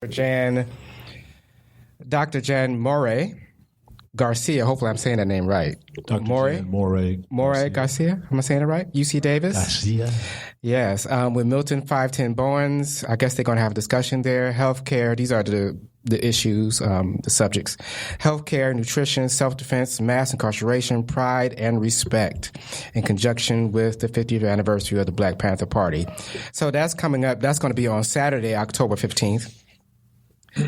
Dr. Jan Moray Garcia. Hopefully, I'm saying that name right. Dr. Moray Garcia. Am I saying it right? UC Davis. Garcia. Yes, with Milton 510 Bowens. I guess they're going to have a discussion there. Healthcare. These are the issues, the subjects. Healthcare, nutrition, self-defense, mass incarceration, pride, and respect in conjunction with the 50th anniversary of the Black Panther Party. So that's coming up. That's going to be on Saturday, October 15th.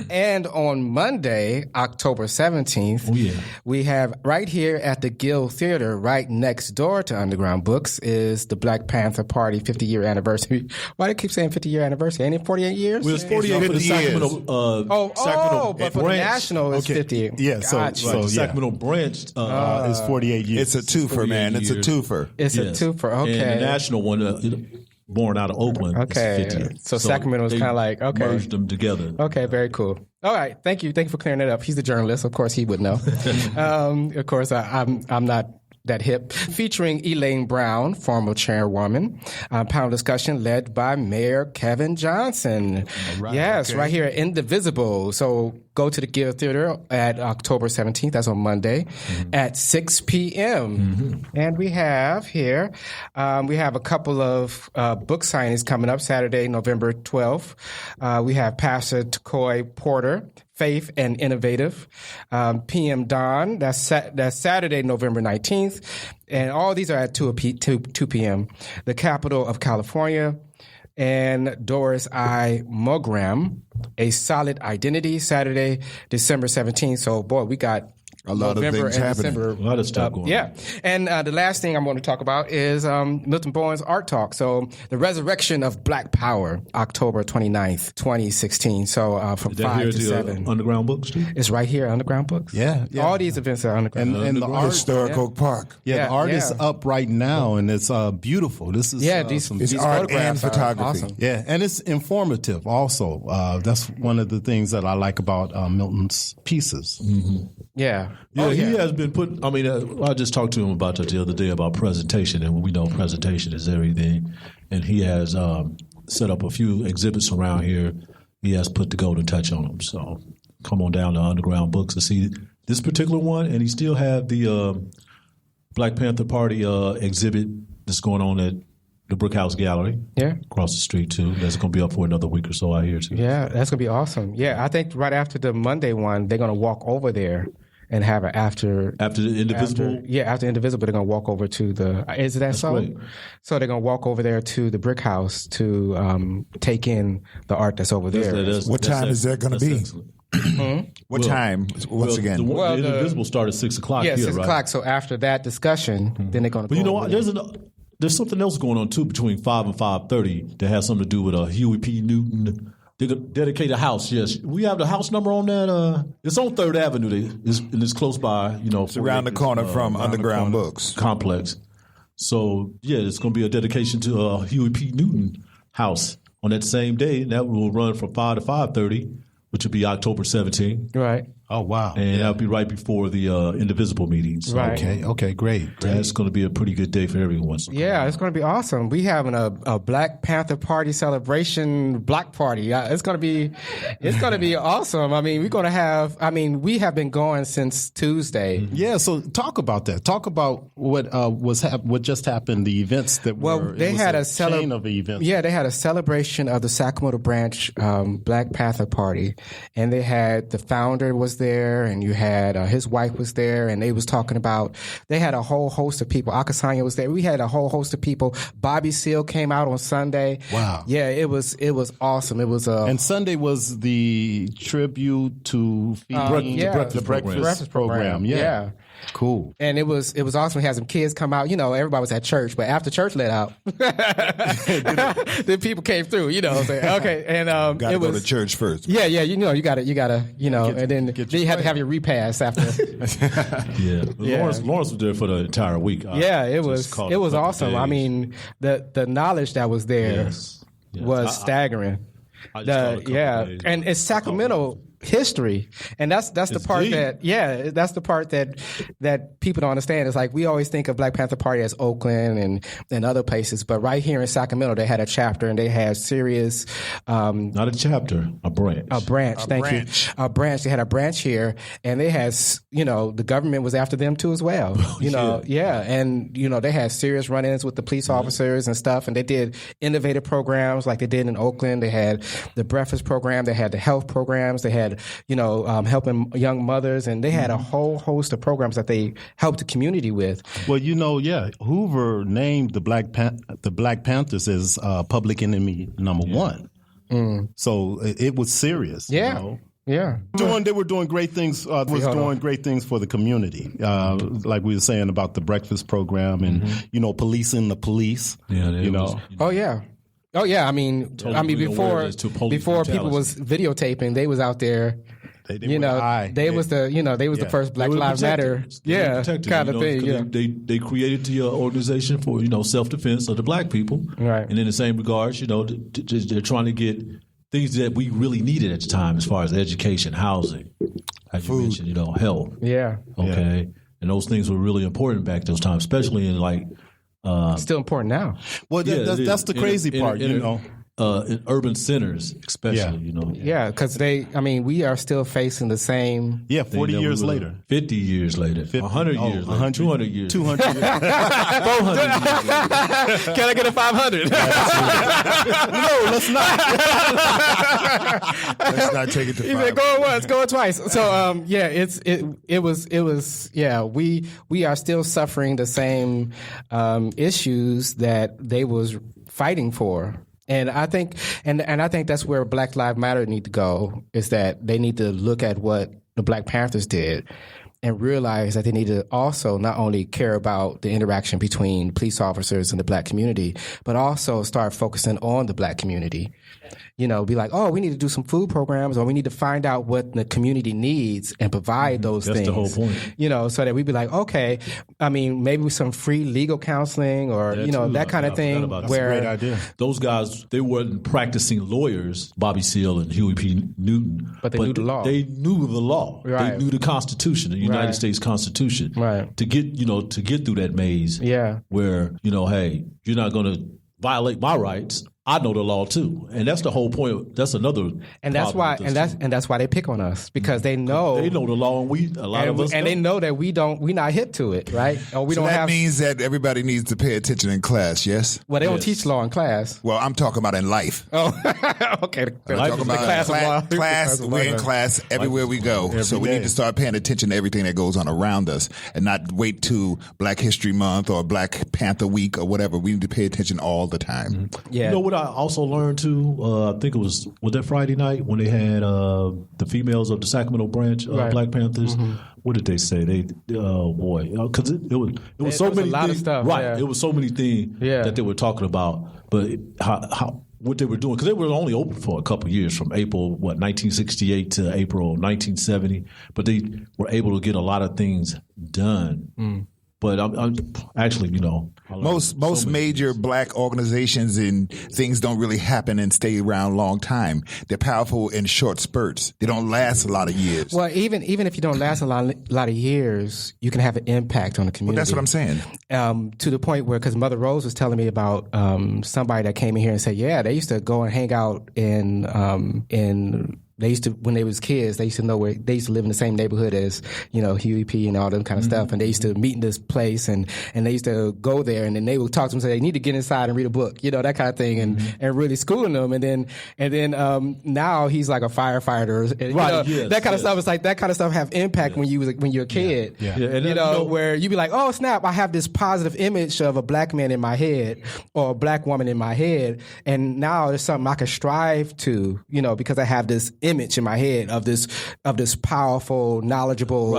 And on Monday, October 17th, we have right here at the Guild Theater, right next door to Underground Books, is the Black Panther Party 50-year anniversary. Why do they keep saying 50-year anniversary? Ain't it 48 years? Well, it's 48 for the Sacramento Sacramento but for branch. the National, it's 50. Yeah, so Sacramento branch is 48 years. It's a twofer, man. It's a twofer. It's a twofer, okay. And the National one, born out of Oakland. Okay. 50. So Sacramento was kind of like, okay. Merged them together. Okay, very cool. All right. Thank you. Thank you for clearing that up. He's a journalist. Of course, he would know. Of course, I'm not that hip. Featuring Elaine Brown, former chairwoman. Panel discussion led by Mayor Kevin Johnson. Right, yes, right here at Indivisible. So go to the Guild Theater at October 17th. That's on Monday at 6 p.m. And we have here, we have a couple of book signings coming up Saturday, November 12th. We have Pastor Takoy Porter, Faith and Innovative, PM Dawn. That's Saturday, November 19th. And all these are at 2 p.m. The Capital of California. And Doris I. Mogram, A Solid Identity, Saturday, December 17th. So, boy, we got a lot of things happening. A lot of stuff going on. Yeah. And the last thing I'm going to talk about is Milton Bowen's Art Talk. So the Resurrection of Black Power, October 29th, 2016. So from 5 to 7. Underground Books, too? It's right here, Underground Books. Yeah. All these events are Underground. And the art, Historical Park. the art is up right now, and it's beautiful. This is it's art and photography. Awesome. Yeah, and it's informative also. That's one of the things that I like about Milton's pieces. Yeah. Yeah, he has been put. I mean, I just talked to him about that the other day about presentation, and we know presentation is everything. And he has set up a few exhibits around here. He has put the golden touch on them. So come on down to Underground Books to see this particular one. And he still had the Black Panther Party exhibit that's going on at the Brickhouse Gallery. Yeah. Across the street, too. That's going to be up for another week or so, I hear, too. Yeah, that's going to be awesome. Yeah, I think right after the Monday one, they're going to walk over there and have it after the Indivisible? After Indivisible, they're going to walk over to the, is that That's so? great. So they're going to walk over there to the Brick House to take in the art that's over there. What time is that going to be? What time? Once again. The Indivisible started at 6 o'clock Yeah, here, 6 right? o'clock. So after that discussion, then they're going to But go you know over what? there. There's something else going on, too, between 5 and 5:30 that has something to do with Huey P. Newton. They dedicate a house, yes. We have the house number on that. It's on 3rd Avenue. It's close by, It's around the corner from Underground Books complex. So, yeah, it's going to be a dedication to Huey P. Newton house on that same day. And that will run from 5 to 5:30, which will be October 17th. Right. Oh, wow. And that'll be right before the Indivisible meeting. So Right. Okay, great. that's going to be a pretty good day for everyone. So Yeah, it's going to be awesome. We having a Black Panther Party celebration block party. It's going to be awesome. I mean, we have been going since Tuesday. Yeah, so talk about that. Talk about what just happened, the events that were. They had a chain of events. Yeah, they had a celebration of the Sacramento branch Black Panther Party, and they had the founder was there, and you had his wife was there, and they was talking about. They had a whole host of people. Akasanya was there. We had a whole host of people. Bobby Seale came out on Sunday. Wow. Yeah, it was awesome. It was and Sunday was the tribute to the breakfast program. Yeah. Cool. And it was awesome. We had some kids come out. You know, everybody was at church, but after church let out, then people came through. You know, okay. And Got to go to church first. Yeah. You know, you gotta, and then you had to have your repast after. Lawrence was there for the entire week. It was awesome. I mean, the knowledge that was there was staggering. And it's Sacramento. history, and that's the part deep. That's the part that people don't understand. It's like we always think of Black Panther Party as Oakland and other places, but right here in Sacramento they had a chapter and they had serious not a chapter, a branch. A branch. They had a branch here, and they had the government was after them too as well. And they had serious run-ins with the police officers and stuff, and they did innovative programs like they did in Oakland. They had the breakfast program, they had the health programs, they had helping young mothers, and they had a whole host of programs that they helped the community with. Well, Hoover named the Black Panthers as public enemy number one. So it was serious. Yeah. They were doing great things. Doing great things for the community, like we were saying about the breakfast program and policing the police. Oh yeah. I mean, before people was videotaping, they was out there. They was the first Black Lives Matter, kind of thing. They created the organization for self-defense of the black people, right? And in the same regards, they're trying to get things that we really needed at the time, as far as education, housing, as you mentioned, health. Yeah. Okay. And those things were really important back those times, especially in still important now. Well, that's the crazy part, in urban centers, especially, because we are still facing the same. 40 years later. 50 years later. 100 years later. 200 years. 200 years. 400 years later. Can I get a 500? No, let's not. Let's not take it to 500. He said, going once, going twice. So, we are still suffering the same issues that they was fighting for. And I think that's where Black Lives Matter need to go, is that they need to look at what the Black Panthers did and realize that they need to also not only care about the interaction between police officers and the black community, but also start focusing on the black community. Be like, we need to do some food programs, or we need to find out what the community needs and provide those things. That's the whole point. So that we'd be like, okay, maybe some free legal counseling or, that kind of thing. That's a great idea. Those guys, they weren't practicing lawyers, Bobby Seale and Huey P. Newton. But they knew the law. They knew the law. Right. They knew the Constitution, the United States Constitution. Right. To get through that maze. Yeah. Where, hey, you're not going to violate my rights. I know the law too, and that's the whole point. That's another, and that's why, that's why they pick on us, because they know the law, and a lot of us, and they know that we're not hip to it, right? Or we so don't that have. Means that everybody needs to pay attention in class. Yes. Well, they don't teach law in class. Well, I'm talking about in life. Oh, okay. I'm talking about class. We're in class everywhere we go, so we need to start paying attention to everything that goes on around us, and not wait to Black History Month or Black Panther Week or whatever. We need to pay attention all the time. Yeah. You know what I also learned too? I think it was that Friday night when they had the females of the Sacramento branch Black Panthers. What did they say? Because it was so many things. Stuff, right. It was so many things that they were talking about, but how what they were doing, because they were only open for a couple of years, from April 1968 to April 1970, but they were able to get a lot of things done. But I'm actually, most major black organizations and things don't really happen and stay around a long time. They're powerful in short spurts. They don't last a lot of years. Well, even if you don't last a lot of years, you can have an impact on the community. Well, that's what I'm saying. To the point where, because Mother Rose was telling me about somebody that came in here and said, they used to go and hang out in. They used to, when they was kids, they used to know where they used to live in the same neighborhood as, Huey P. and all them kind of stuff. And they used to meet in this place and they used to go there, and then they would talk to them and say they need to get inside and read a book, that kind of thing, and really schooling them. And then now he's like a firefighter, and, that kind of stuff. It's like that kind of stuff have impact when you're a kid, where you be like, oh snap, I have this positive image of a black man in my head or a black woman in my head, and now there's something I can strive to, because I have this image in my head of this powerful, knowledgeable,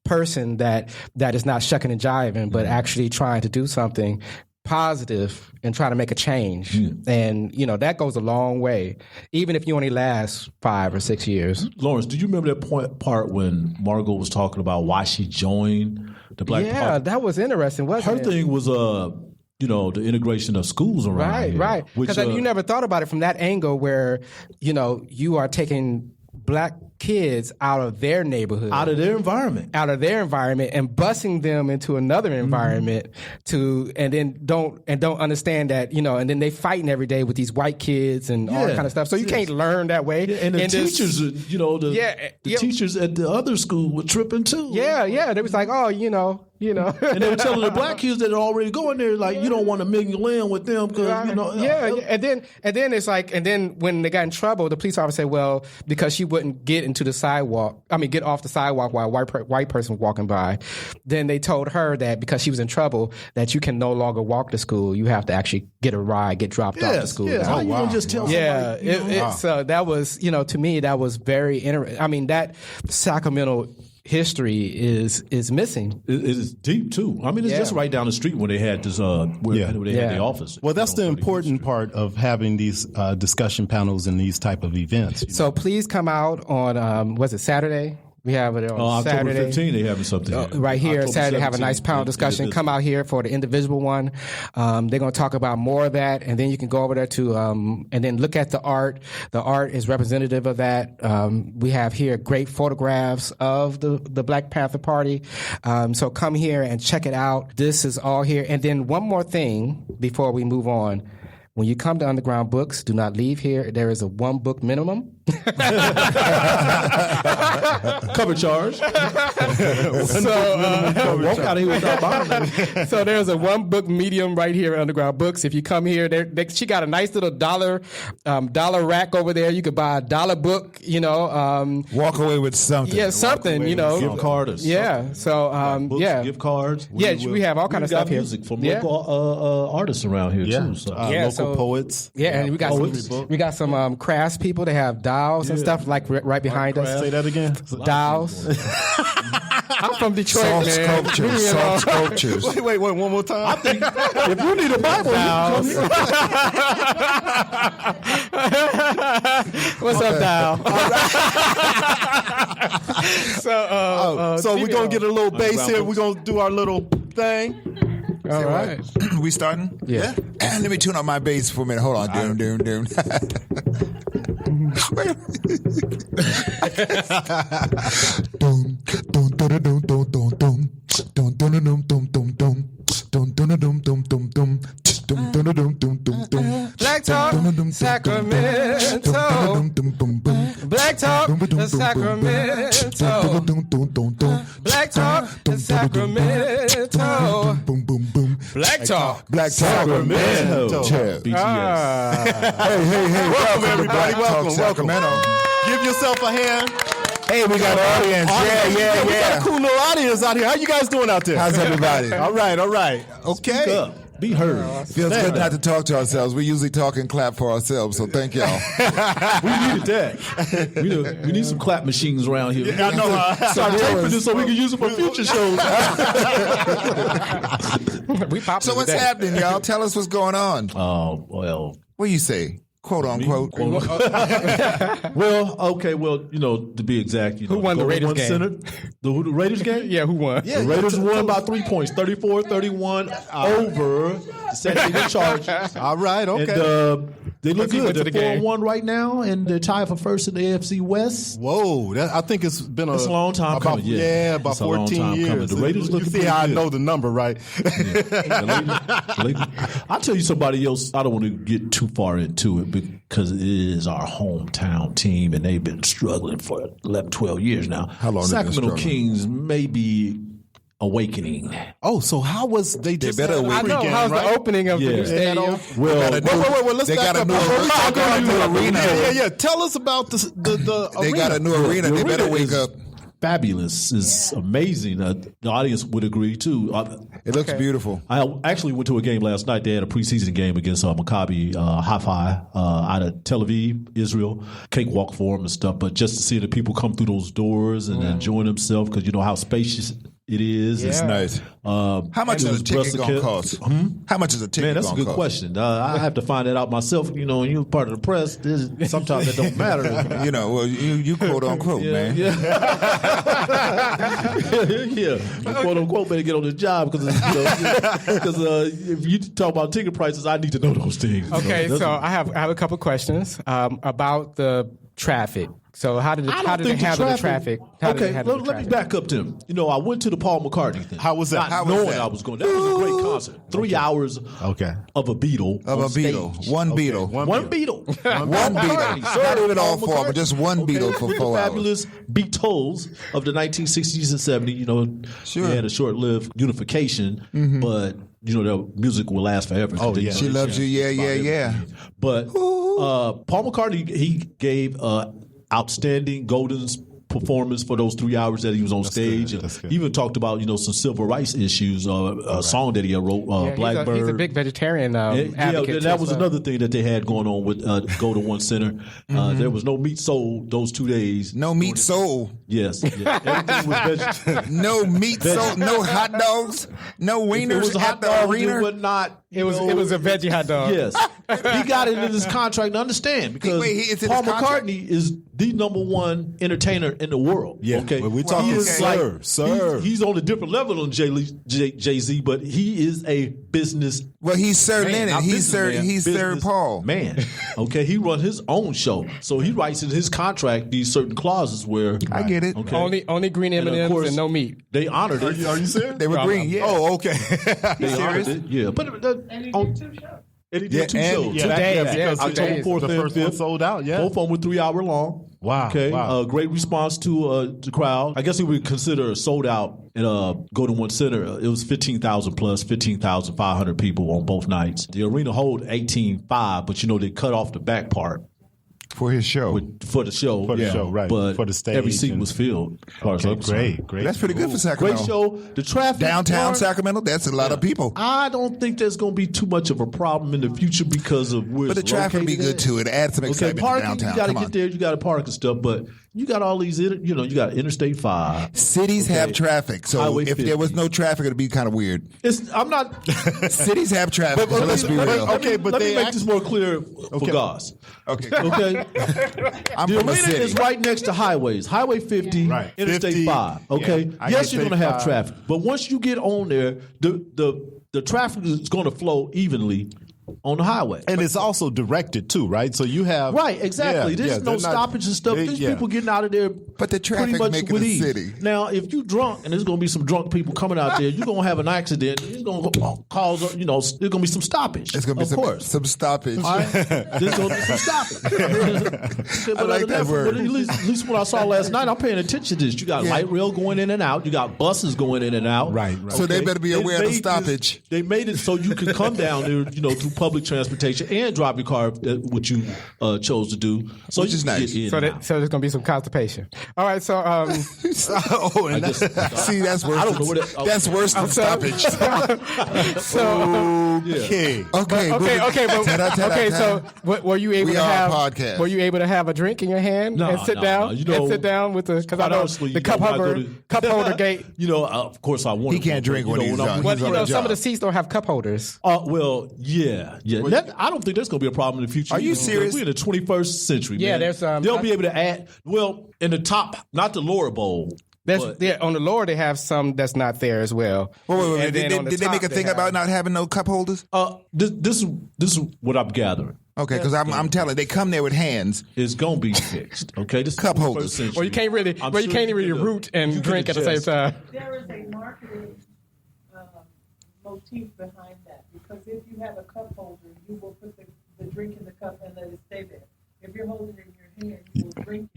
person that is not shucking and jiving, but actually trying to do something positive and try to make a change. And that goes a long way, even if you only last 5 or 6 years. Lawrence, do you remember that part when Margot was talking about why she joined the Black Party? Yeah, that was interesting, wasn't it? Her thing was the integration of schools around here. Right. Because you never thought about it from that angle, where, you are taking black kids out of their neighborhood, out of their environment, and busing them into another environment and don't understand that, and then they fighting every day with these white kids and all that kind of stuff. So you can't learn that way. Yeah, and the teachers, the teachers at the other school were tripping too. Yeah. They was like, oh, and they were telling the black kids that are already going there, like, you don't want to mingle in with them because and then it's like, and then when they got in trouble, the police officer said, well, because she wouldn't get off the sidewalk while a white person was walking by, then they told her that because she was in trouble, that you can no longer walk to school. You have to actually get a ride, get dropped off to school. How you gonna just tell somebody? So that was, to me, that was very interesting. I mean, that Sacramento history is missing. It is deep too. I mean, it's just right down the street where they had this where they had the office. Well, that's the important part of having these discussion panels and these type of events. So please come out on was it Saturday? We have it on October Saturday. 15th, they having something right here. October Saturday, have a nice panel discussion. Come out here for the indivisible one. They're going to talk about more of that, and then you can go over there to and then look at the art. The art is representative of that. We have here great photographs of the Black Panther Party. So come here and check it out. This is all here. And then one more thing before we move on. When you come to Underground Books, do not leave here. There is a 1 book minimum. Cover charge. So there's a 1 book medium right here at Underground Books. If you come here, she got a nice little dollar rack over there. You could buy a $1 book. Walk away with something. Yeah, something. Gift card or something. Yeah. So books, gift cards. We have all kind of stuff here. Music from local artists around here too. So. Local poets. Yeah, and we got some crafts people. They have dolls and stuff like right behind us. Say that again. Dolls. I'm from Detroit, soft man. Sculptures. Wait, one more time. I think if you need a Bible, what's up, Dow? So we're gonna get a little bass here. We're gonna do our little thing. All right. We starting? Yeah. Let me tune up my bass for a minute. Hold on. Doom. Doom, Black Talk, Sacramento. Black Talk, Sacramento. Black Talk, Sacramento. Black Talk, Sacramento. Hey, welcome everybody. Welcome. Sacramento. Give yourself a hand. Hey, we got an audience. Yeah. We got a cool little audience out here. How you guys doing out there? How's everybody? All right. Okay. Be heard. Feels good not to talk to ourselves. We usually talk and clap for ourselves, so thank y'all. We needed that. We need some clap machines around here. Yeah, I know. Start taping this so we can use them for future shows. So what's happening, y'all? Tell us what's going on. Oh, well. What do you say? Quote unquote. Well, to be exact, who won the Raiders game? The Raiders game? Yeah, who won? The Raiders won by 3 points, 34-31 over the San Diego Chargers. All right, okay. And they look good. They're 4-1 right now, and they're tied for first in the AFC West. Whoa, I think it's been a long time coming. About 14 years. The Raiders look good. You see how I know the number, right? I'll tell you somebody else. I don't want to get too far into it because it is our hometown team, and they've been struggling for 11, 12 years now. How long Sacramento Kings may be awakening. Oh, so how was they just better had a I know. pregame, How's right? the opening of the new stadium? Well, let's they back got a up. new Before we talk about new arena. Yeah. Tell us about the They arena. got a new arena. They better wake up. Fabulous. It's amazing. The audience would agree too. It looks beautiful. I actually went to a game last night. They had a preseason game against Maccabi Haifa out of Tel Aviv, Israel. Cakewalk for them and stuff. But just to see the people come through those doors and enjoying themselves, because you know how spacious it is. It's nice. How much is a ticket going to cost? How much is a ticket? Man, that's a good question. I have to find that out myself. You know, you're part of the press. Sometimes that don't matter. You quote unquote, man. Yeah. Quote unquote, better get on this job because if you talk about ticket prices, I need to know those things. Okay, so I have a couple questions about the traffic. So how did they handle the traffic? Let me back up to him. I went to the Paul McCartney thing. How was that? Not knowing I was going. That was a great concert. 3 hours of a Beatle. Of a Beatle. Stage. One Beatle. One Beatle. One Beatle. Not even all four, but just one Beatle for 4 hours. Fabulous Beatles of the 1960s and 70s. Sure. They had a short-lived unification, but their music will last forever. Oh, yeah. She loves you. Yeah. But Paul McCartney, he gave outstanding golden performance for those 3 hours that he was on stage. That's good. He even talked about some civil rights issues. A song that he had wrote, Blackbird. He's a big vegetarian advocate. That was another thing that they had going on with Go to One Center. There was no meat sold those 2 days. No meat sold. Yes. Everything was vegetarian. No meat sold. No hot dogs. No wieners at the arena. It was a veggie hot dog. Yes. He got it in his contract to understand because Paul McCartney is the number one entertainer in the world. Yeah. Okay. Well, we're talking sir. He's on a different level than Jay-Z, but he is a business. Well, he's Sir man, Lennon. He's Sir Paul. Man. Okay. He runs his own show. So he writes in his contract these certain clauses where I get it. Okay. Only green M&Ms and no meat. They honored it. Are you serious? They were green. Yeah. Oh, okay. They honored it. Yeah. But And he did 2 shows. And he did 2 shows. 2 days. October 4th The and first one 5th. sold out. Yeah. Both of them were 3 hour long. Wow. Okay. Wow. Great response to the crowd. I guess we would consider a sold out at Golden One Center. It was 15,000 plus, 15,500 people on both nights. The arena hold 18,500, but they cut off the back part. For his show. For the show. For the show, right. But For the stage every seat was filled. Great. That's pretty good for Sacramento. Great show. The traffic. Downtown part, Sacramento, that's a lot of people. I don't think there's going to be too much of a problem in the future because of where But the it's traffic will be located good too. It adds some excitement to parking, downtown. you got to Come get on. there. You got to park and stuff, but you got all these, you got Interstate 5. Cities have traffic, so Highway if there 50. was no traffic, it'd be kind of weird. I'm not. Cities have traffic, so let's be real. Okay, but let me they make act- this more clear for Goss. Okay, Okay, I'm the from a arena city. is right next to highways. Highway 50, Right. Interstate 50, 5. Okay, yeah. I yes, get you're going to have 35. traffic, but once you get on there, the traffic is going to flow evenly on the highway. And it's also directed too, right? So you have Right, exactly. There's no they're not- stoppage and stuff. There's people getting out of there. But the traffic pretty much making with the ease. city. Now, if you drunk and there's going to be some drunk people coming out there, you're going to have an accident. It's going to cause, there's going to be some stoppage. It's going to be of course. some stoppage. All right? There's going to be some stoppage. Okay, but like that word. But at least what I saw last night, I'm paying attention to this. You got light rail going in and out. You got buses going in and out. Right. So they better be aware of the made stoppage. They made it so you could come down there, through public transportation and drive your car, which you chose to do. So Which you is can nice. get in So and out. there's going to be some constipation. All right, so See, that's worse. I don't know what it- That's worse than stoppage. okay. Okay, so were you able We to are a have podcast. Were you able to have a drink in your hand No, and sit no, down no. and sit down with the because I know Honestly, the cup when I go holder to- cup holder gate. Of course, I want. He can't drink when he's done. Well, He's on a some of the job. seats don't have cup holders. Well, yeah. I don't think that's going to be a problem in the future. Are you either, because serious? We're in the 21st century. Yeah, man. there's, they'll be able to add. Well, in the top, not the lower bowl. But- On the lower they have some that's not there as well. Wait. And then on the Did they top make a thing have- about not having no cup holders? This is what I'm gathering. Okay, because I'm telling, they come there with hands. It's going to be fixed. Okay, this is Cup 21st holders. century. Well, you can't really I'm you sure can't you really can, root you and can drink at the same adjust. time. There is a marketing motif behind that because if you have a cup holder, you will put the drink in the cup and let it stay there. If you're holding it in your hand, you will drink.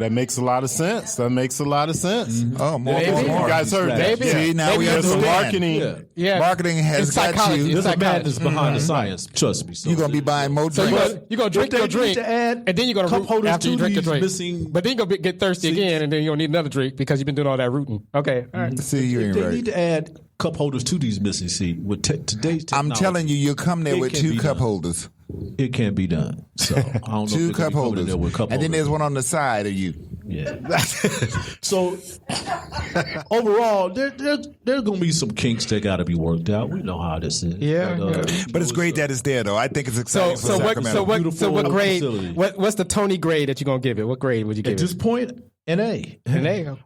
That makes a lot of sense. That makes a lot of sense. Oh, more. Maybe. You guys heard that? Maybe. See, now we There's some understand. marketing. Yeah, Marketing has It's got psychology. you. It's There's a psychology. madness behind the science. Trust me. So You're going to be buying more So drinks. you're gonna drink If your they drink, need to add and then you're gonna cup root holders after you to drink your these drink. missing But then you're gonna get thirsty seats. again, and then you're gonna need another drink because you've been doing all that rooting. Okay, all right. See, you ain't They right. need to add cup holders to these missing seats. With today's technology, I'm telling you, you'll come there It with can 2 be cup done. holders. it can't be done. So I don't know. 2 if they're cup gonna be coming in holders. there with cup And then holders. there's one on the side of you. Yeah. So overall, there's going to be some kinks that got to be worked out. We know how this is. Yeah, But it's great that it's there, though. I think it's exciting for Sacramento. So what Beautiful grade? facility. What's the Tony grade that you're gonna give it? What grade would you give At it? this point, NA.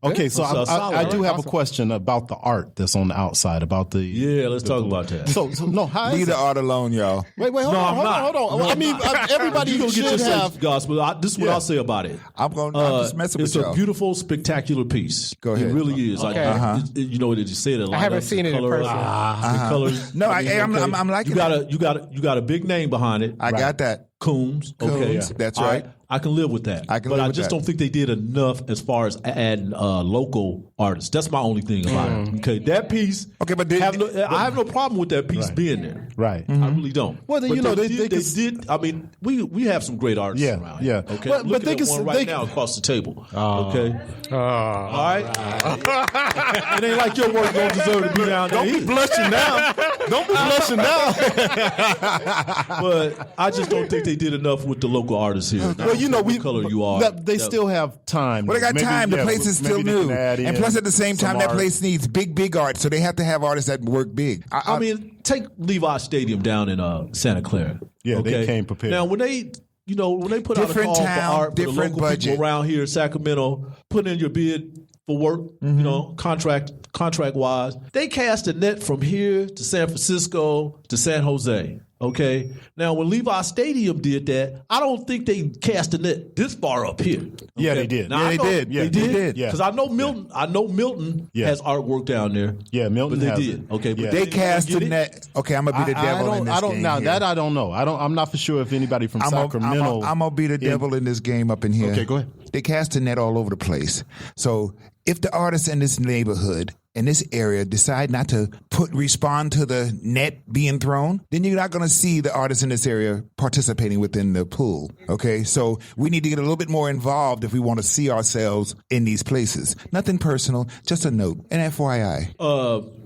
Okay, so I do have a Awesome. question about the art that's on the outside, about the. Yeah, let's talk about that. So no, how is Leave it? the art alone, y'all. Wait, hold No, on. No, I mean, everybody you gonna get should your have. gospel. This is what Yeah. I'll say about it. I'm just messing with It's y'all. a beautiful, spectacular piece. Go ahead. It really is. Okay. You know, you said it. I haven't seen it in person. The colors. No, I'm liking You got a big name behind it. I got that. Coombs. Okay, Coombs, that's All right. I can live with that. I can but live I with just that. don't think they did enough as far as adding local artists. That's my only thing about it. Okay, that piece. Okay, but I have no problem with that piece being there. Right. I really don't. Well, then, But you know, they they did. I mean, we have some great artists Yeah, around here. yeah. Okay, But look they at can- one they- right now across the table. Okay. All right. It ain't like your work don't deserve to be down there. Don't be blushing now. Don't be blushing now. But I just don't think they did enough with the local artists here. Well, you know, what color you are. They still have time. Well, they got Maybe, time. The yeah, place is still maybe they new, can add and in plus, at the same time, some that art. place needs big art. So they have to have artists that work big. I mean, take Levi Stadium down in Santa Clara. Yeah, they okay? came prepared. Now, when they put Different out a call town, for art for the different local budget. people around here in Sacramento, put in your bid for work, contract wise, they cast a net from here to San Francisco to San Jose. Okay. Now, when Levi Stadium did that, I don't think they cast a net this far up here. Yeah, Okay? they did. Now, Yeah, I they know- did. Yeah, they they did. did. Yeah. Because I know Milton. I know Milton Yeah. has artwork down there. Yeah, Milton But they has did. it. Okay. But Yeah. They didn't cast get the it. net. Okay, I'm gonna be the devil in this I don't game. now here. that I don't know. I'm not for sure if anybody from Sacramento. I'm gonna be the devil in this game up in here. Okay, go ahead. They cast the net all over the place. So if the artists in this neighborhood, in this area, decide not to respond to the net being thrown, then you're not going to see the artists in this area participating within the pool. Okay, so we need to get a little bit more involved if we want to see ourselves in these places. Nothing personal, just a note. And FYI,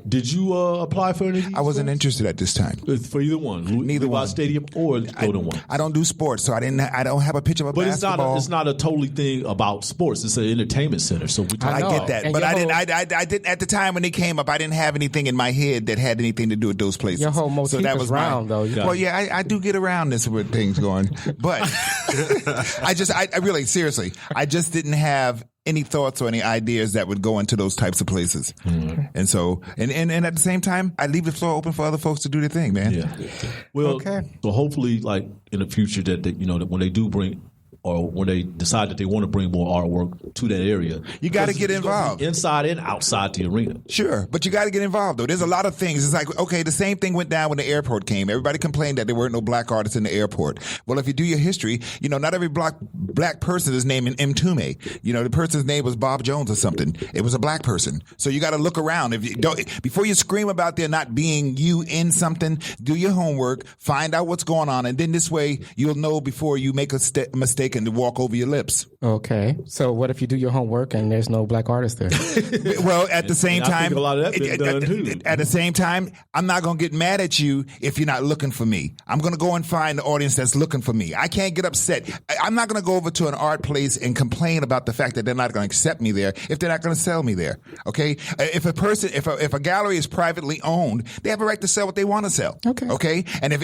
Did you apply for any of these? I wasn't interested at this time. For either one, Neither Levi one. Stadium or Golden One. I don't do sports, so I don't have a picture of a But basketball. it's not a totally thing about sports. It's an entertainment center. So we I talk get that, And but your I didn't. whole- I didn't at the time when they came up. I didn't have anything in my head that had anything to do with those places. Your whole motif is round, though. Well, yeah, I do get around this with things going, but I really seriously, I just didn't have any thoughts or any ideas that would go into those types of places. And so, and at the same time, I leave the floor open for other folks to do their thing, man. Yeah. Well, Okay. so hopefully, like in the future, that when they do bring, or when they decide that they want to bring more artwork to that area, You gotta because get it's gonna be involved. inside and outside the arena. Sure, but you got to get involved, though. There's a lot of things. It's like, okay, the same thing went down when the airport came. Everybody complained that there weren't no black artists in the airport. Well, if you do your history, not every black person is named Mtume. The person's name was Bob Jones or something. It was a black person. So you got to look around. If you don't, before you scream about there not being you in something, do your homework, find out what's going on, and then this way you'll know before you make a mistake and walk over your lips. Okay. So what if you do your homework and there's no black artist there? Well, at the same And I time, think a lot of that been done, too. At the same time, I'm not going to get mad at you if you're not looking for me. I'm going to go and find the audience that's looking for me. I can't get upset. I'm not going to go over to an art place and complain about the fact that they're not going to accept me there if they're not going to sell me there. Okay? If a gallery is privately owned, they have a right to sell what they want to sell. Okay. Okay? And if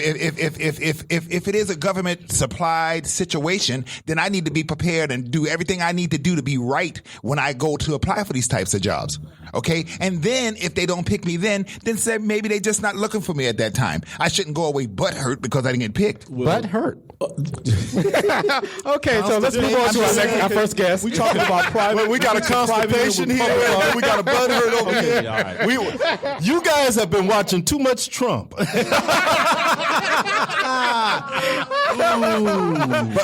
it is a government supplied situation, then I need to be prepared and do everything I need to do to be right when I go to apply for these types of jobs. Okay? And then if they don't pick me then say maybe they're just not looking for me at that time. I shouldn't go away butthurt because I didn't get picked. Butt hurt. Okay, so let's move on to our first guest. We talking about private. Well, we got a constipation here, and we got a butt hurt over here. All right. You guys have been watching too much Trump.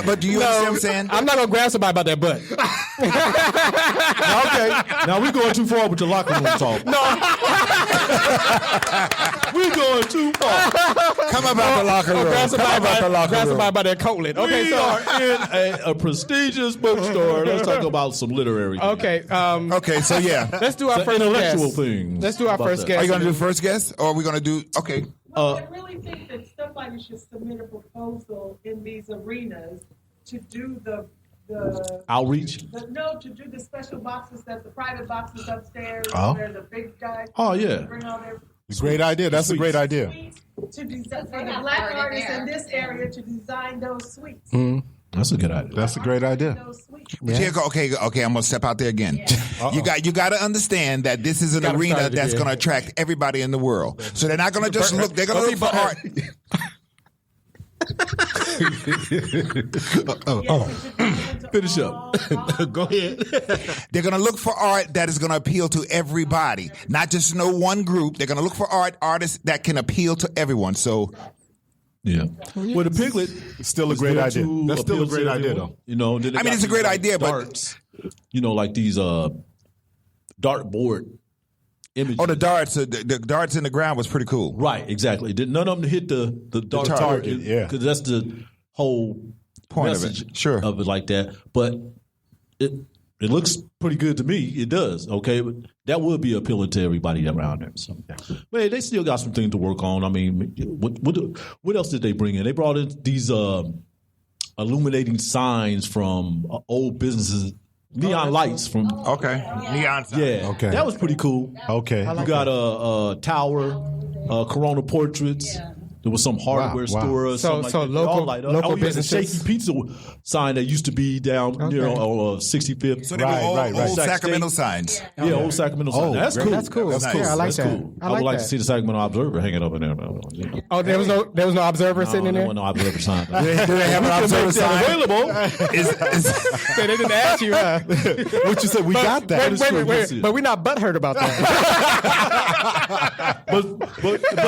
But do you understand what I'm saying? I'm not gonna grab somebody about that butt. Okay. Now we're going too far with the locker room talk. No. We're going too far. Come about the locker room. Grab somebody Come about the locker grab room. somebody by their coatlet. Okay, We so are in a prestigious bookstore. Let's talk about some literary things. okay, Okay, so yeah. let's do our The first intellectual guest. things Let's do our about first that. guest. Are you going to do first guess or are we going to do, okay. I really think that somebody should submit a proposal in these arenas to do the Outreach. to do the special boxes, that the private boxes upstairs, Oh. where the big guys Oh, yeah. bring all their Great idea. That's a great idea. suites to design for They the have black art in artists there. in this area to design those suites. That's a good idea. That's a great idea. But here go, okay, I'm going to step out there again. You got to understand that this is an arena that's going to attract everybody in the world. So they're not going to just look. They're going to look for art. Finish up. Go ahead. They're going to look for art that is going to appeal to everybody, not just no one group. They're going to look for artists that can appeal to everyone. So. Yeah. Well, the Piglet still a great idea. That's still a great idea, though. You know, it's a great idea, darts, like these dartboard images. Oh, the darts! The darts in the ground was pretty cool. Right, exactly. None of them hit the target, because that's the whole point message of it. Sure, of it like that. But it looks pretty good to me. It does. Okay, but that would be appealing to everybody around there. So, man, they still got some things to work on. I mean, what else did they bring in? They brought in these illuminating signs from old businesses. Neon lights from neon signs. Yeah, okay, that was pretty cool. Okay, you got a tower, Corona portraits. Yeah. There was some hardware store or something like that. Local businesses. Shaky Pizza sign that used to be down near 65th. So they were old Sacramento signs. Yeah, old Sacramento signs. That's cool. That's cool. That's cool. I like that. Cool. I would like to see the Sacramento Observer hanging up in there. Oh, there was no Observer sitting in there? No Observer sign. Do they have an Observer sign available? They didn't ask you, huh? What you said? We got that. Wait, but we're not butthurt about that. but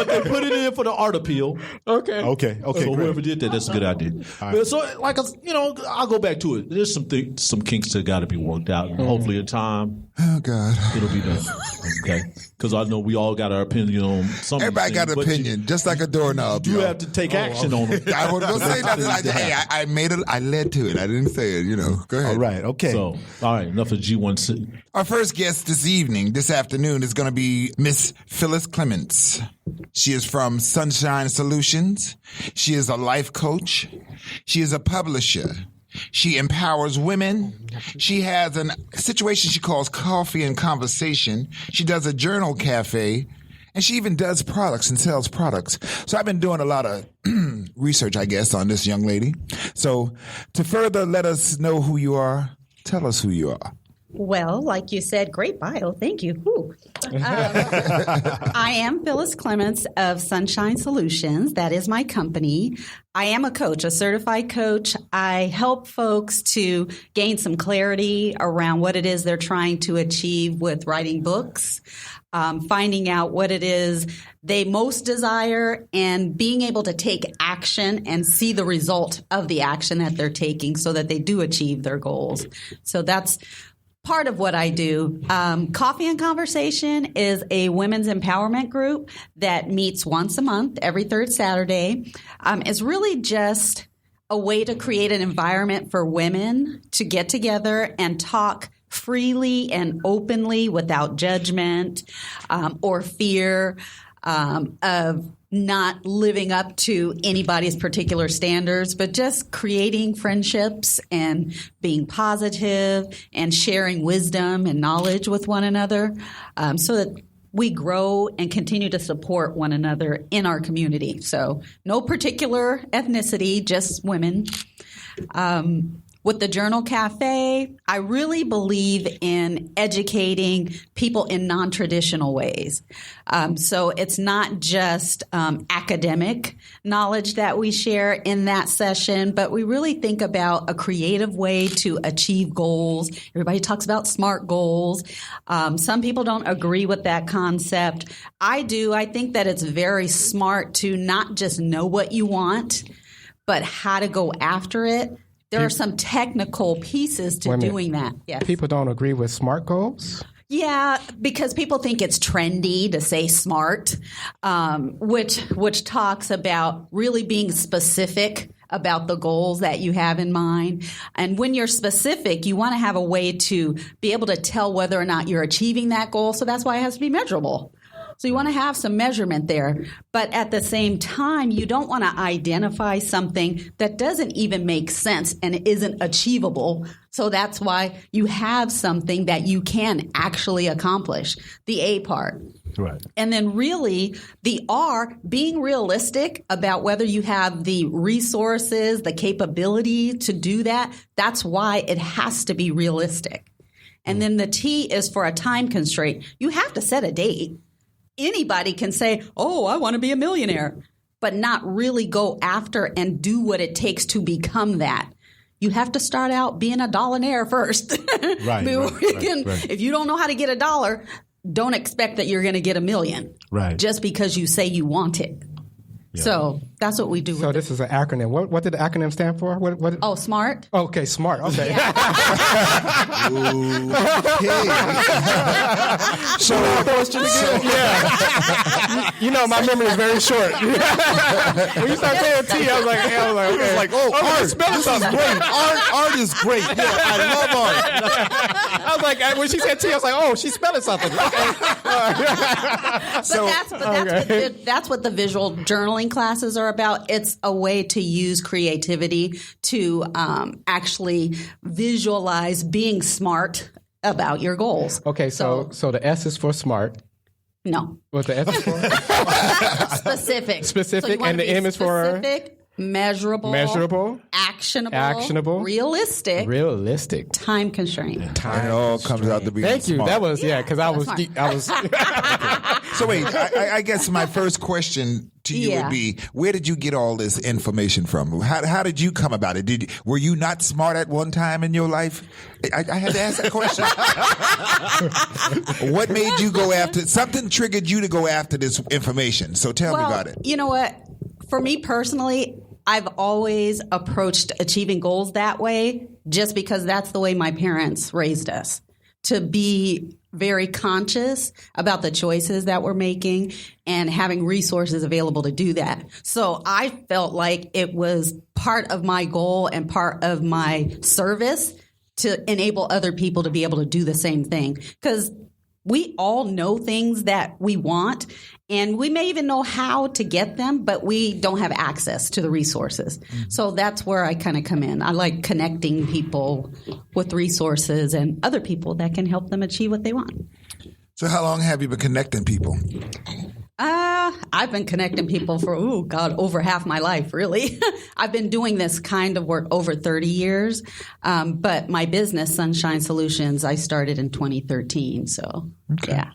they put it in for the art appeal. Okay. So great. whoever did that's a good idea. But so, I'll go back to it. There's some kinks that got to be worked out, and hopefully in time, oh God, it'll be done. Okay, because I know we all got our opinion on something. Everybody got an opinion, just like a doorknob. You have to take action on it. I won't say nothing. I made it. I led to it. I didn't say it. Go ahead. All right. Okay. So, all right. Enough of G1 City. Our first guest this afternoon, is going to be Miss Phyllis Clements. She is from Sunshine Solutions. She is a life coach. She is a publisher. She empowers women. She has a situation she calls Coffee and Conversation. She does a journal cafe. And she even does products and sells products. So I've been doing a lot of research, I guess, on this young lady. So to further let us know who you are, tell us who you are. Well, like you said, great bio. Thank you. I am Phyllis Clements of Sunshine Solutions. That is my company. I am a coach, a certified coach. I help folks to gain some clarity around what it is they're trying to achieve with writing books, finding out what it is they most desire, and being able to take action and see the result of the action that they're taking so that they do achieve their goals. So that's part of what I do. Coffee and Conversation is a women's empowerment group that meets once a month, every third Saturday. It's really just a way to create an environment for women to get together and talk freely and openly without judgment or fear of not living up to anybody's particular standards, but just creating friendships and being positive and sharing wisdom and knowledge with one another so that we grow and continue to support one another in our community. So no particular ethnicity, just women. With the Journal Cafe, I really believe in educating people in non-traditional ways. So it's not just academic knowledge that we share in that session, but we really think about a creative way to achieve goals. Everybody talks about SMART goals. Some people don't agree with that concept. I do. I think that it's very smart to not just know what you want, but how to go after it. There are some technical pieces to doing that. Yes. People don't agree with SMART goals? Yeah, because people think it's trendy to say SMART, which talks about really being specific about the goals that you have in mind. And when you're specific, you want to have a way to be able to tell whether or not you're achieving that goal. So that's why it has to be measurable. So you want to have some measurement there. But at the same time, you don't want to identify something that doesn't even make sense and isn't achievable. So that's why you have something that you can actually accomplish, the A part. Right. And then really the R, being realistic about whether you have the resources, the capability to do that. That's why it has to be realistic. And then the T is for a time constraint. You have to set a date. Anybody can say, oh, I want to be a millionaire, but not really go after and do what it takes to become that. You have to start out being a dollionaire first. Right. If you don't know how to get $1, don't expect that you're going to get $1 million. Right. Just because you say you want it. Yeah. So that's what we do. So this is an acronym. What did the acronym stand for? What? Oh, SMART. Okay, SMART. Okay. Yeah. So question again? Yeah. You know, my memory is very short. When you start saying T, I was like, okay. It was like, art. This is great. Art is great. Yeah, I love art. I was like, when she said T, I was like, oh, she's spelling something. Okay. That's what the visual journaling classes are about. It's a way to use creativity to actually visualize being smart about your goals. Okay, so the S is for smart. No. What the S is for? Specific. Specific, so and the M is for? Specific, measurable, actionable, realistic, time constraint. It all comes out to be Thank you. smart. That was, because I was. So wait, I guess my first question to you would be, where did you get all this information from? How did you come about it? Were you not smart at one time in your life? I had to ask that question. What made you go after, something triggered you to go after this information. So tell me about it. You know what? For me personally, I've always approached achieving goals that way just because that's the way my parents raised us, to be very conscious about the choices that we're making and having resources available to do that. So I felt like it was part of my goal and part of my service to enable other people to be able to do the same thing. Because we all know things that we want, and we may even know how to get them, but we don't have access to the resources. Mm-hmm. So that's where I kind of come in. I like connecting people with resources and other people that can help them achieve what they want. So how long have you been connecting people? I've been connecting people for, over half my life, really. I've been doing this kind of work over 30 years. But my business, Sunshine Solutions, I started in 2013. So, yeah.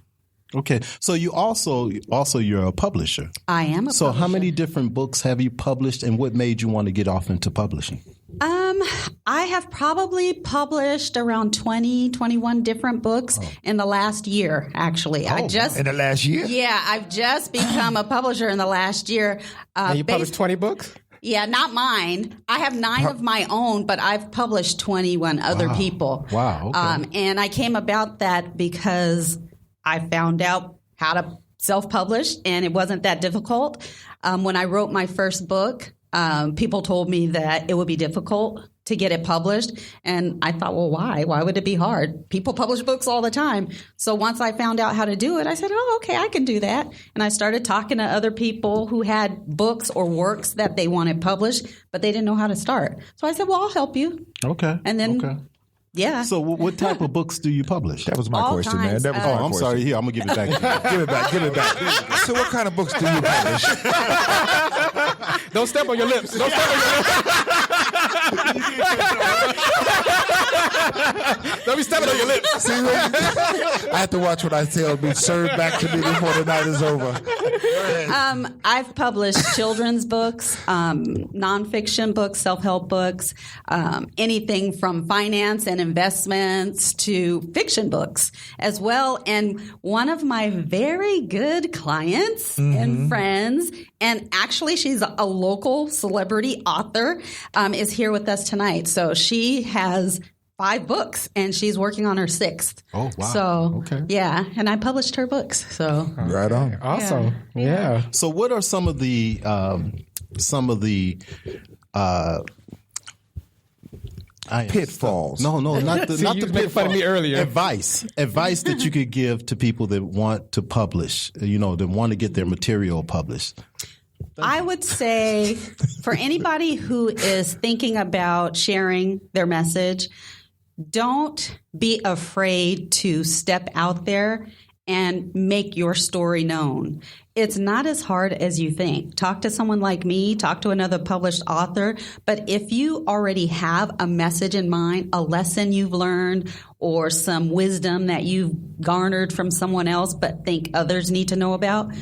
Okay. So you you're a publisher. I am a publisher. So how many different books have you published, and what made you want to get off into publishing? I have probably published around 20, 21 different books in the last year, actually. In the last year? Yeah, I've just become a publisher in the last year. And you published 20 books? Yeah, not mine. I have 9 of my own, but I've published 21 other people. Wow. Okay. And I came about that because I found out how to self-publish, and it wasn't that difficult. When I wrote my first book, people told me that it would be difficult to get it published. And I thought, well, why? Why would it be hard? People publish books all the time. So once I found out how to do it, I said, okay, I can do that. And I started talking to other people who had books or works that they wanted published, but they didn't know how to start. So I said, well, I'll help you. Okay. And then, yeah. So what type of books do you publish? That was my question, man. That was my question. I'm sorry. Here, I'm going to give it back to you. Give it back. So what kind of books do you publish? Don't step on your lips. Don't step on your lips. Don't be stepping on your lips. See, I have to watch what I say. It'll be served back to me before the night is over. I've published children's books, nonfiction books, self-help books, anything from finance and investments to fiction books as well. And one of my very good clients and friends, and actually she's a local celebrity author, is here with us tonight. So she has 5 books, and she's working on her 6th. Oh, wow. So, yeah, and I published her books. So, right on. Awesome. Yeah. So, what are some of the pitfalls? No, not the you was making fun of me earlier. Advice that you could give to people that want to publish, that want to get their material published. I would say for anybody who is thinking about sharing their message, don't be afraid to step out there and make your story known. It's not as hard as you think. Talk to someone like me, talk to another published author. But if you already have a message in mind, a lesson you've learned, or some wisdom that you've garnered from someone else but think others need to know about,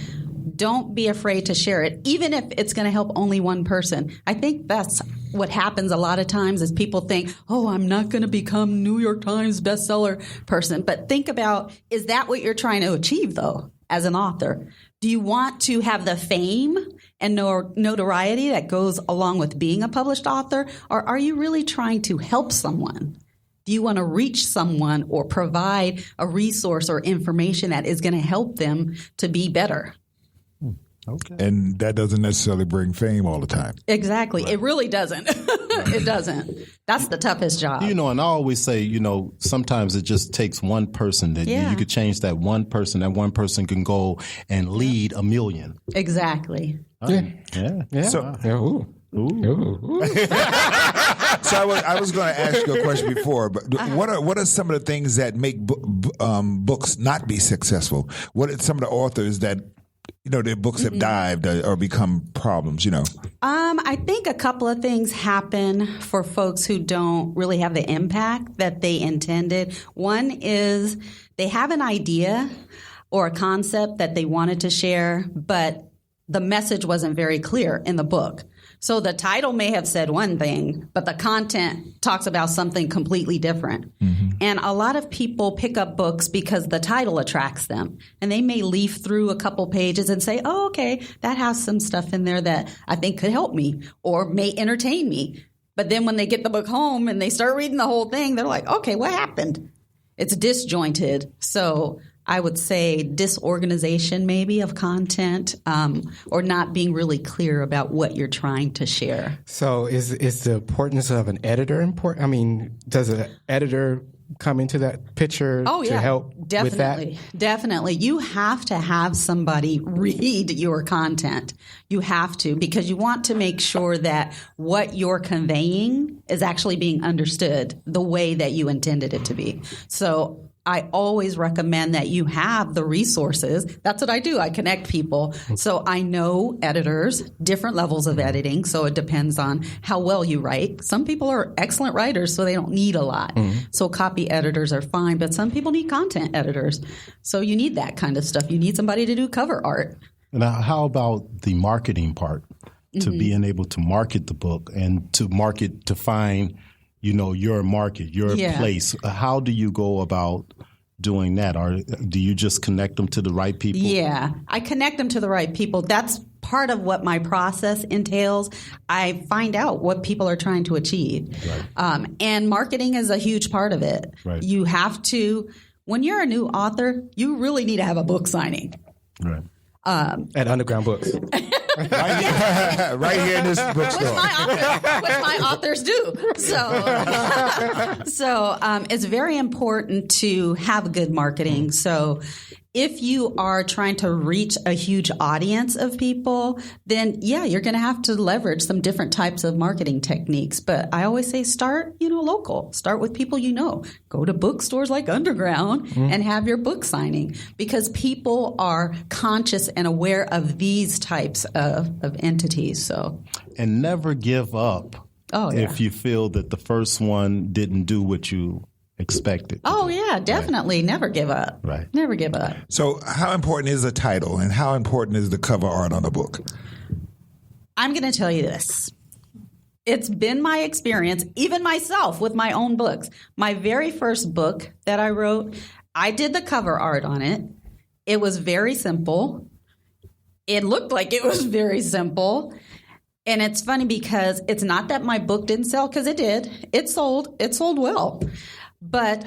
don't be afraid to share it, even if it's going to help only one person. I think that's what happens a lot of times is people think, oh, I'm not going to become New York Times bestseller person. But think about, is that what you're trying to achieve, though, as an author? Do you want to have the fame and notoriety that goes along with being a published author? Or are you really trying to help someone? Do you want to reach someone or provide a resource or information that is going to help them to be better? Okay. And that doesn't necessarily bring fame all the time. Exactly. Right. It really doesn't. It doesn't. That's the toughest job. And I always say, sometimes it just takes one person that you could change that one person. That one person can go and lead a million. Exactly. Yeah. So, Ooh. So I was going to ask you a question before, but what are some of the things that make books not be successful? What are some of the authors that their books have dived or become problems, I think a couple of things happen for folks who don't really have the impact that they intended. One is they have an idea or a concept that they wanted to share, but the message wasn't very clear in the book. So the title may have said one thing, but the content talks about something completely different. Mm-hmm. And a lot of people pick up books because the title attracts them. And they may leaf through a couple pages and say, oh, okay, that has some stuff in there that I think could help me or may entertain me. But then when they get the book home and they start reading the whole thing, they're like, okay, what happened? It's disjointed. So I would say disorganization maybe of content or not being really clear about what you're trying to share. So is the importance of an editor important? I mean, does an editor come into that picture to help with that? Definitely. You have to have somebody read your content. You have to, because you want to make sure that what you're conveying is actually being understood the way that you intended it to be. So I always recommend that you have the resources. That's what I do. I connect people. So I know editors, different levels of editing. So it depends on how well you write. Some people are excellent writers, so they don't need a lot. Mm-hmm. So copy editors are fine, but some people need content editors. So you need that kind of stuff. You need somebody to do cover art. Now, how about the marketing part? To being able to market the book and to market, to find your market, your place. How do you go about doing that? Or do you just connect them to the right people? Yeah, I connect them to the right people. That's part of what my process entails. I find out what people are trying to achieve. Right. And marketing is a huge part of it. Right. You have to, when you're a new author, you really need to have a book signing. Right. At Underground Books. right here in this bookstore. Which my authors do. So it's very important to have good marketing. So if you are trying to reach a huge audience of people, then you're going to have to leverage some different types of marketing techniques. But I always say start, local. Start with people you know. Go to bookstores like Underground and have your book signing, because people are conscious and aware of these types of entities. So, and never give up if you feel that the first one didn't do what you expected. Oh, yeah, definitely. Right. Never give up. Right. Never give up. So how important is the title and how important is the cover art on a book? I'm going to tell you this. It's been my experience, even myself, with my own books. My very first book that I wrote, I did the cover art on it. It was very simple. It looked like it was very simple. And it's funny because it's not that my book didn't sell, because it did. It sold well. But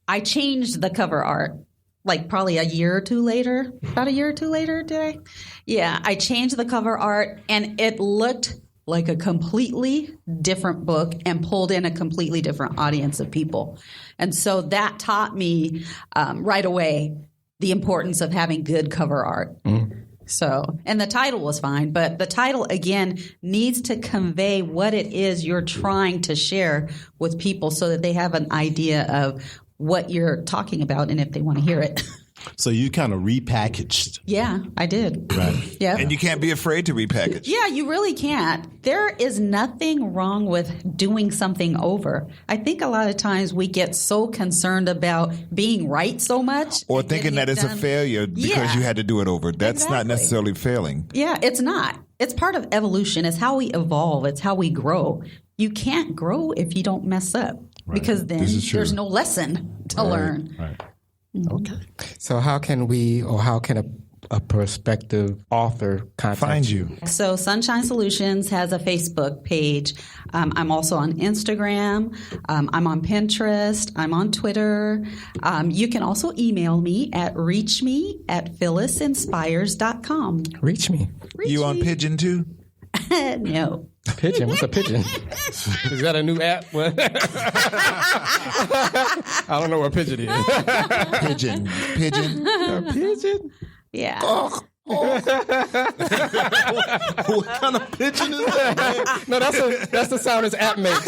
I changed the cover art like probably a year or two later. About a year or two later, did I? Yeah, I changed the cover art and it looked like a completely different book and pulled in a completely different audience of people. And so that taught me right away the importance of having good cover art. Mm. So, and the title was fine, but the title, again, needs to convey what it is you're trying to share with people so that they have an idea of what you're talking about and if they want to hear it. So you kind of repackaged. Yeah, I did. Right. Yeah. And you can't be afraid to repackage. Yeah, you really can't. There is nothing wrong with doing something over. I think a lot of times we get so concerned about being right so much. Or thinking that it's a failure because you had to do it over. That's not necessarily failing. Yeah, it's not. It's part of evolution. It's how we evolve. It's how we grow. You can't grow if you don't mess up because then there's no lesson to learn. Right. Okay. So how can we, or how can a prospective author contact you? So Sunshine Solutions has a Facebook page. I'm also on Instagram. I'm on Pinterest. I'm on Twitter. You can also email me at reachme@phyllisinspires.com. Reach me. You on Pigeon too? No. Pigeon? What's a pigeon? Is that a new app? I don't know what pigeon is. Pigeon. Pigeon. A pigeon? Yeah. What kind of pigeon is that? No, that's the sound his app makes.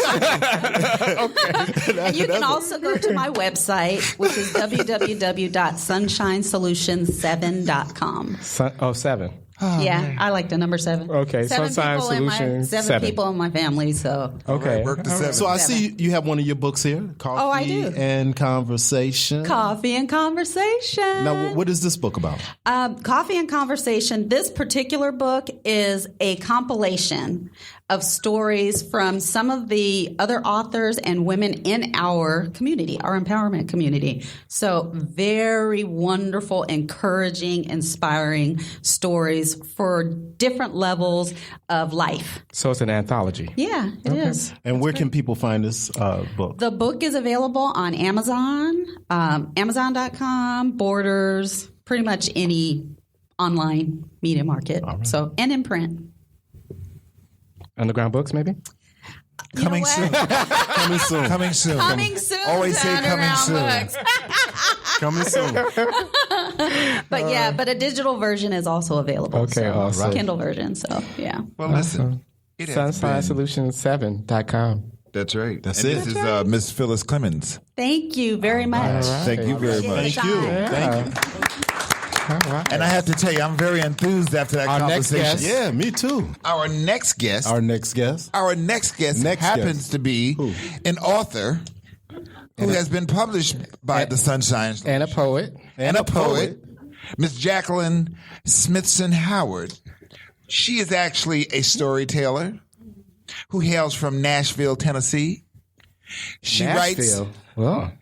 And you can also go to my website, which is www.sunshinesolutions7.com. 7. Yeah, I like the number 7. Okay, seven Sunshine people in my- Solutions, 7 7. people in my family, so. Okay. Work the 7. So I see you have one of your books here, Coffee Oh, I do. and Conversation. Coffee and Conversation. Now, what is this book about? Coffee and Conversation. This particular book is a compilation of stories from some of the other authors and women in our community, our empowerment community. So very wonderful, encouraging, inspiring stories for different levels of life. So it's an anthology. Yeah, it is. And where can people find this book? The book is available on Amazon, Amazon.com, Borders, pretty much any online media market. Right. So, and in print. Underground Books, maybe? Coming soon. Coming soon. Coming soon. Coming soon. Always say coming soon. Coming soon. But yeah, but a digital version is also available. Okay, so, awesome. Kindle version. So yeah. Well, listen. It has been. SunshineSolutions7.com. That's right. That's and it. This is Miss Phyllis Clemens. Thank you very much. Thank you very much. Thank you. Yeah. Thank you. All right. And I have to tell you, I'm very enthused after that Our next conversation. guest. Yeah, me too. Our next guest. Our next guest. Happens to be an author who has been published by the Sunshine And a poet. and a poet, Miss Jacqueline Smithson Howard. She is actually a storyteller who hails from Nashville, Tennessee. She Nashville. Well,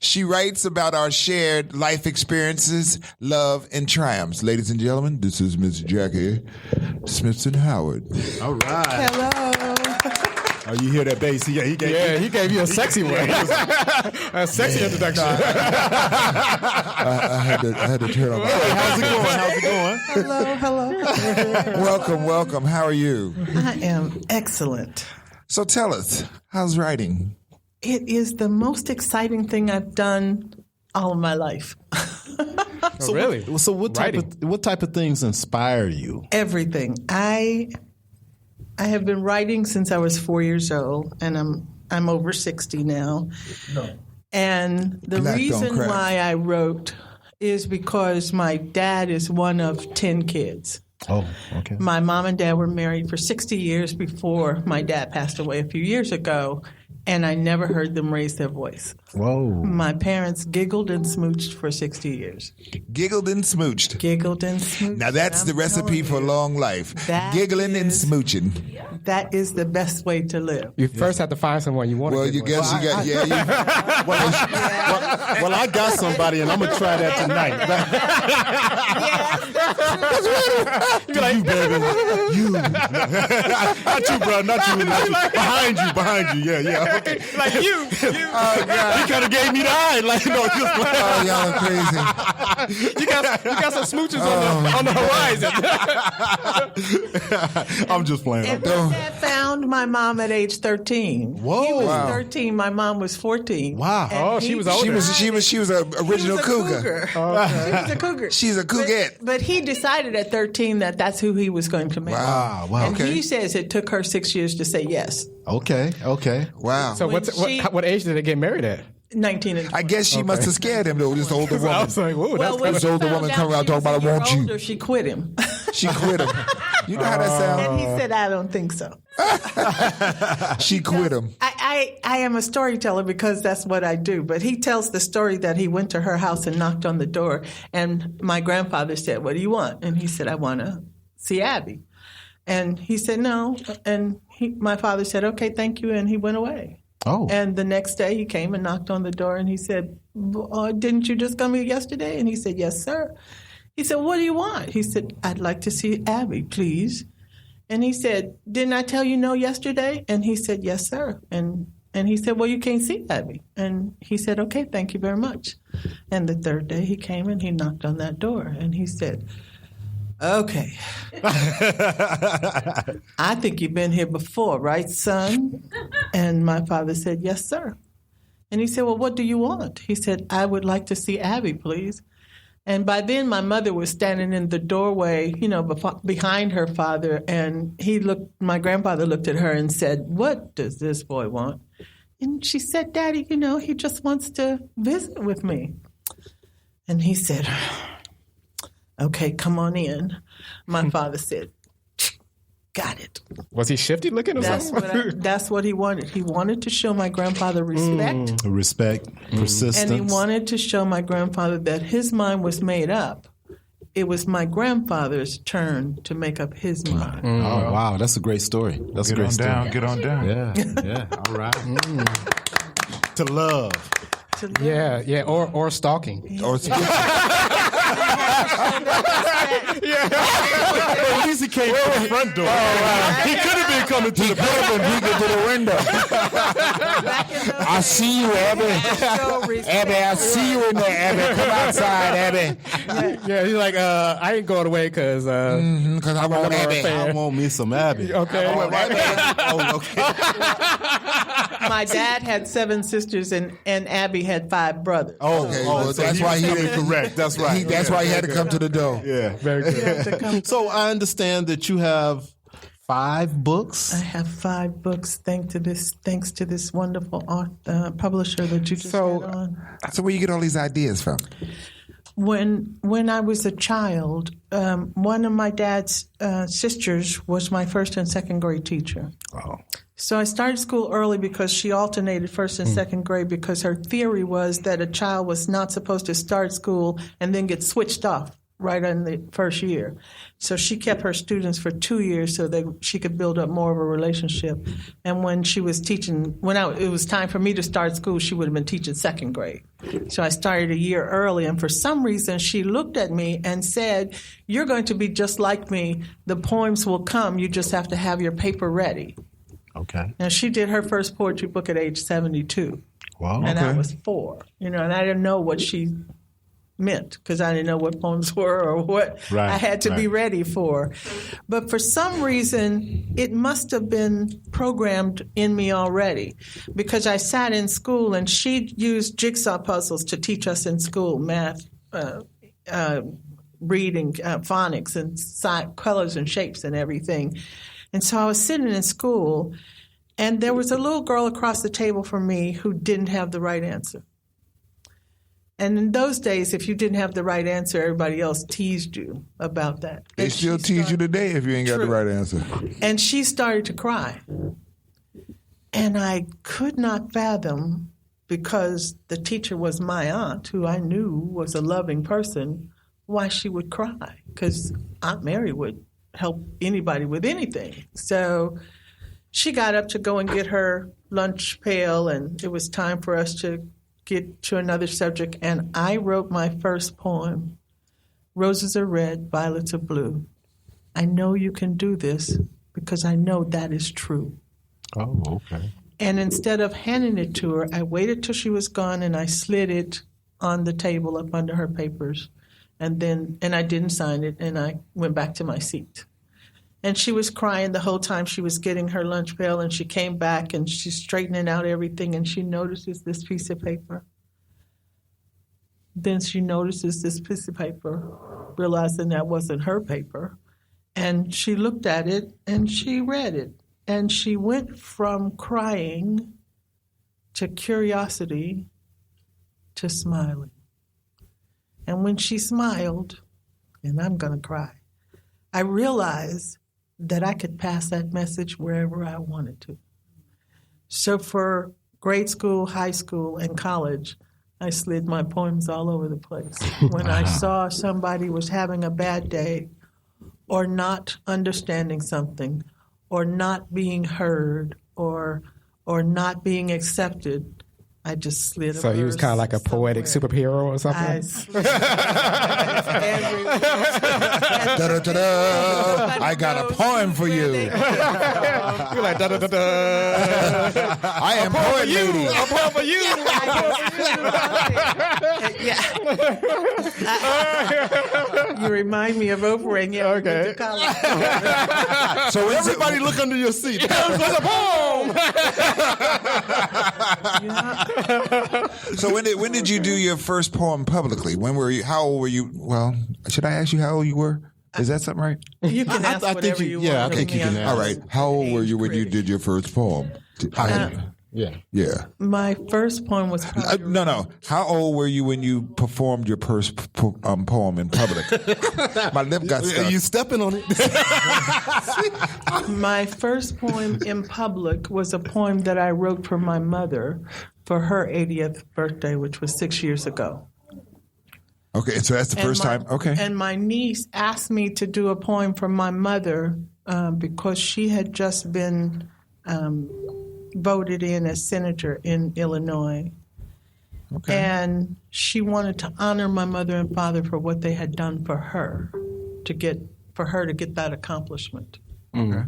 She writes about our shared life experiences, love, and triumphs. Ladies and gentlemen, this is Miss Jackie Smithson Howard. All right. Hello. Oh, you hear that bass? He gave you a sexy one. A sexy introduction. I had to turn on. How's it going? Hello. Welcome. How are you? I am excellent. So tell us, how's writing? It is the most exciting thing I've done all of my life. So really? So what type of things inspire you? Everything. I have been writing since I was 4 years old, and I'm over 60 now. No. And the reason why I wrote is because my dad is one of 10 kids. Oh, okay. My mom and dad were married for 60 years before my dad passed away a few years ago, and I never heard them raise their voice. Whoa. My parents giggled and smooched for 60 years. Giggled and smooched. Giggled and smooched. Now that's the recipe for long life. Giggling and smooching. That is the best way to live. You first have to find someone you want to Well, you guess you got, Well, I got somebody, and I'm going to try that tonight. You be like, you, baby. You. Not you, bro. Not you. Behind you. Yeah. Okay. Like you. Oh, God. He kind of gave me the eye. Like, no, just Oh, y'all are crazy. You got some smooches on the horizon. I'm just playing. And my dad found my mom at age 13. Whoa. He was 13. My mom was 14. Wow. And She was older. She was an original cougar. She was a cougar. She's a cougette. But he decided at 13 that that's who he was going to marry. Wow. And Okay. he says it took her 6 years to say yes. Okay. Wow. So what age did they get married at? 19 and 20. I guess she must have scared him, though, this older woman. I was like, whoa, Well, when this she older found woman out coming around she was talking about, a I year want you. older, she quit him. She quit him. You know how that sounds? And he said, I don't think so. She quit him. I am a storyteller because that's what I do. But he tells the story that he went to her house and knocked on the door. And my grandfather said, what do you want? And he said, I want to see Abby. And he said, no. And my father said, okay, thank you. And he went away. Oh. And the next day he came and knocked on the door and he said, didn't you just come here yesterday? And he said, yes, sir. He said, what do you want? He said, I'd like to see Abby, please. And he said, didn't I tell you no yesterday? And he said, yes, sir. And he said, well, you can't see Abby. And he said, okay, thank you very much. And the third day he came and he knocked on that door and he said, okay. I think you've been here before, right, son? And my father said, yes, sir. And he said, well, what do you want? He said, I would like to see Abby, please. And by then, my mother was standing in the doorway, behind her father. And my grandfather looked at her and said, what does this boy want? And she said, Daddy, he just wants to visit with me. And he said, okay, come on in. My father said, got it. Was he shifty looking or something? That's what he wanted. He wanted to show my grandfather respect. Respect, persistence. And he wanted to show my grandfather that his mind was made up. It was my grandfather's turn to make up his mind. Oh, wow. That's a great story. That's a great story. Get on down. Yeah. All right. To love. Yeah. Or stalking. Or At least he came to the front door. He could have been coming to the window. I see you, Abby. Abby, I see you in there, Abby. Come outside, Abby. Yeah, he's like, I ain't going away because I want Abby. I want me some Abby. Okay. My dad had 7 sisters, and Abby had 5 brothers. Okay, well, that's why he correct. That's right. That's why he had to come to the door. Yeah, very good. So I understand that you have 5 books. I have 5 books thanks to this wonderful publisher that you just had on. So where you get all these ideas from? When I was a child, one of my dad's sisters was my first and second grade teacher. Oh. So I started school early because she alternated first and second grade because her theory was that a child was not supposed to start school and then get switched off right in the first year. So she kept her students for 2 years so that she could build up more of a relationship. And when she was teaching, it was time for me to start school, she would have been teaching second grade. So I started a year early, and for some reason she looked at me and said, you're going to be just like me. The poems will come. You just have to have your paper ready. Okay. Now, she did her first poetry book at age 72. Wow. And I was 4, and I didn't know what she meant because I didn't know what poems were or what I had to be ready for. But for some reason, it must have been programmed in me already because I sat in school and she used jigsaw puzzles to teach us in school, math, reading, phonics, and colors and shapes and everything. And so I was sitting in school, and there was a little girl across the table from me who didn't have the right answer. And in those days, if you didn't have the right answer, everybody else teased you about that. They still tease you today if you ain't got the right answer. And she started to cry. And I could not fathom, because the teacher was my aunt, who I knew was a loving person, why she would cry. Because Aunt Mary would help anybody with anything. So she got up to go and get her lunch pail, and it was time for us to get to another subject, and I wrote my first poem, Roses Are Red, Violets Are Blue. I know you can do this because I know that is true. Oh, okay. And instead of handing it to her, I waited till she was gone and I slid it on the table up under her papers. And I didn't sign it, and I went back to my seat. And she was crying the whole time she was getting her lunch pail, and she came back and she's straightening out everything, and she notices this piece of paper. Then she notices this piece of paper, realizing that wasn't her paper. And she looked at it and she read it. And she went from crying to curiosity to smiling. And when she smiled, and I'm going to cry, I realized that I could pass that message wherever I wanted to. So for grade school, high school, and college, I slid my poems all over the place. When I saw somebody was having a bad day or not understanding something or not being heard or not being accepted, I just slid a So he was kind of like a poetic superhero or something? I slid everywhere. Da-da-da-da. I got a poem for you. You're like, da-da-da-da. I am poet lady. A poem for you. You remind me of Oprah and Okay. So Everybody look under your seat. There's a poem. So when did you do your first poem publicly? When were you? How old were you? Well, should I ask you how old you were? Is that something right? You can ask whatever you want. I think you can ask. All right. How old were you when you did your first poem? Yeah. My first poem was probably No. How old were you when you performed your first poem in public? My lip got stuck. You stepping on it? My first poem in public was a poem that I wrote for my mother for her 80th birthday, which was 6 years ago. Okay, so that's the first time. Okay. And my niece asked me to do a poem for my mother because she had just been voted in as senator in Illinois. Okay. And she wanted to honor my mother and father for what they had done for her, to get that accomplishment. Okay.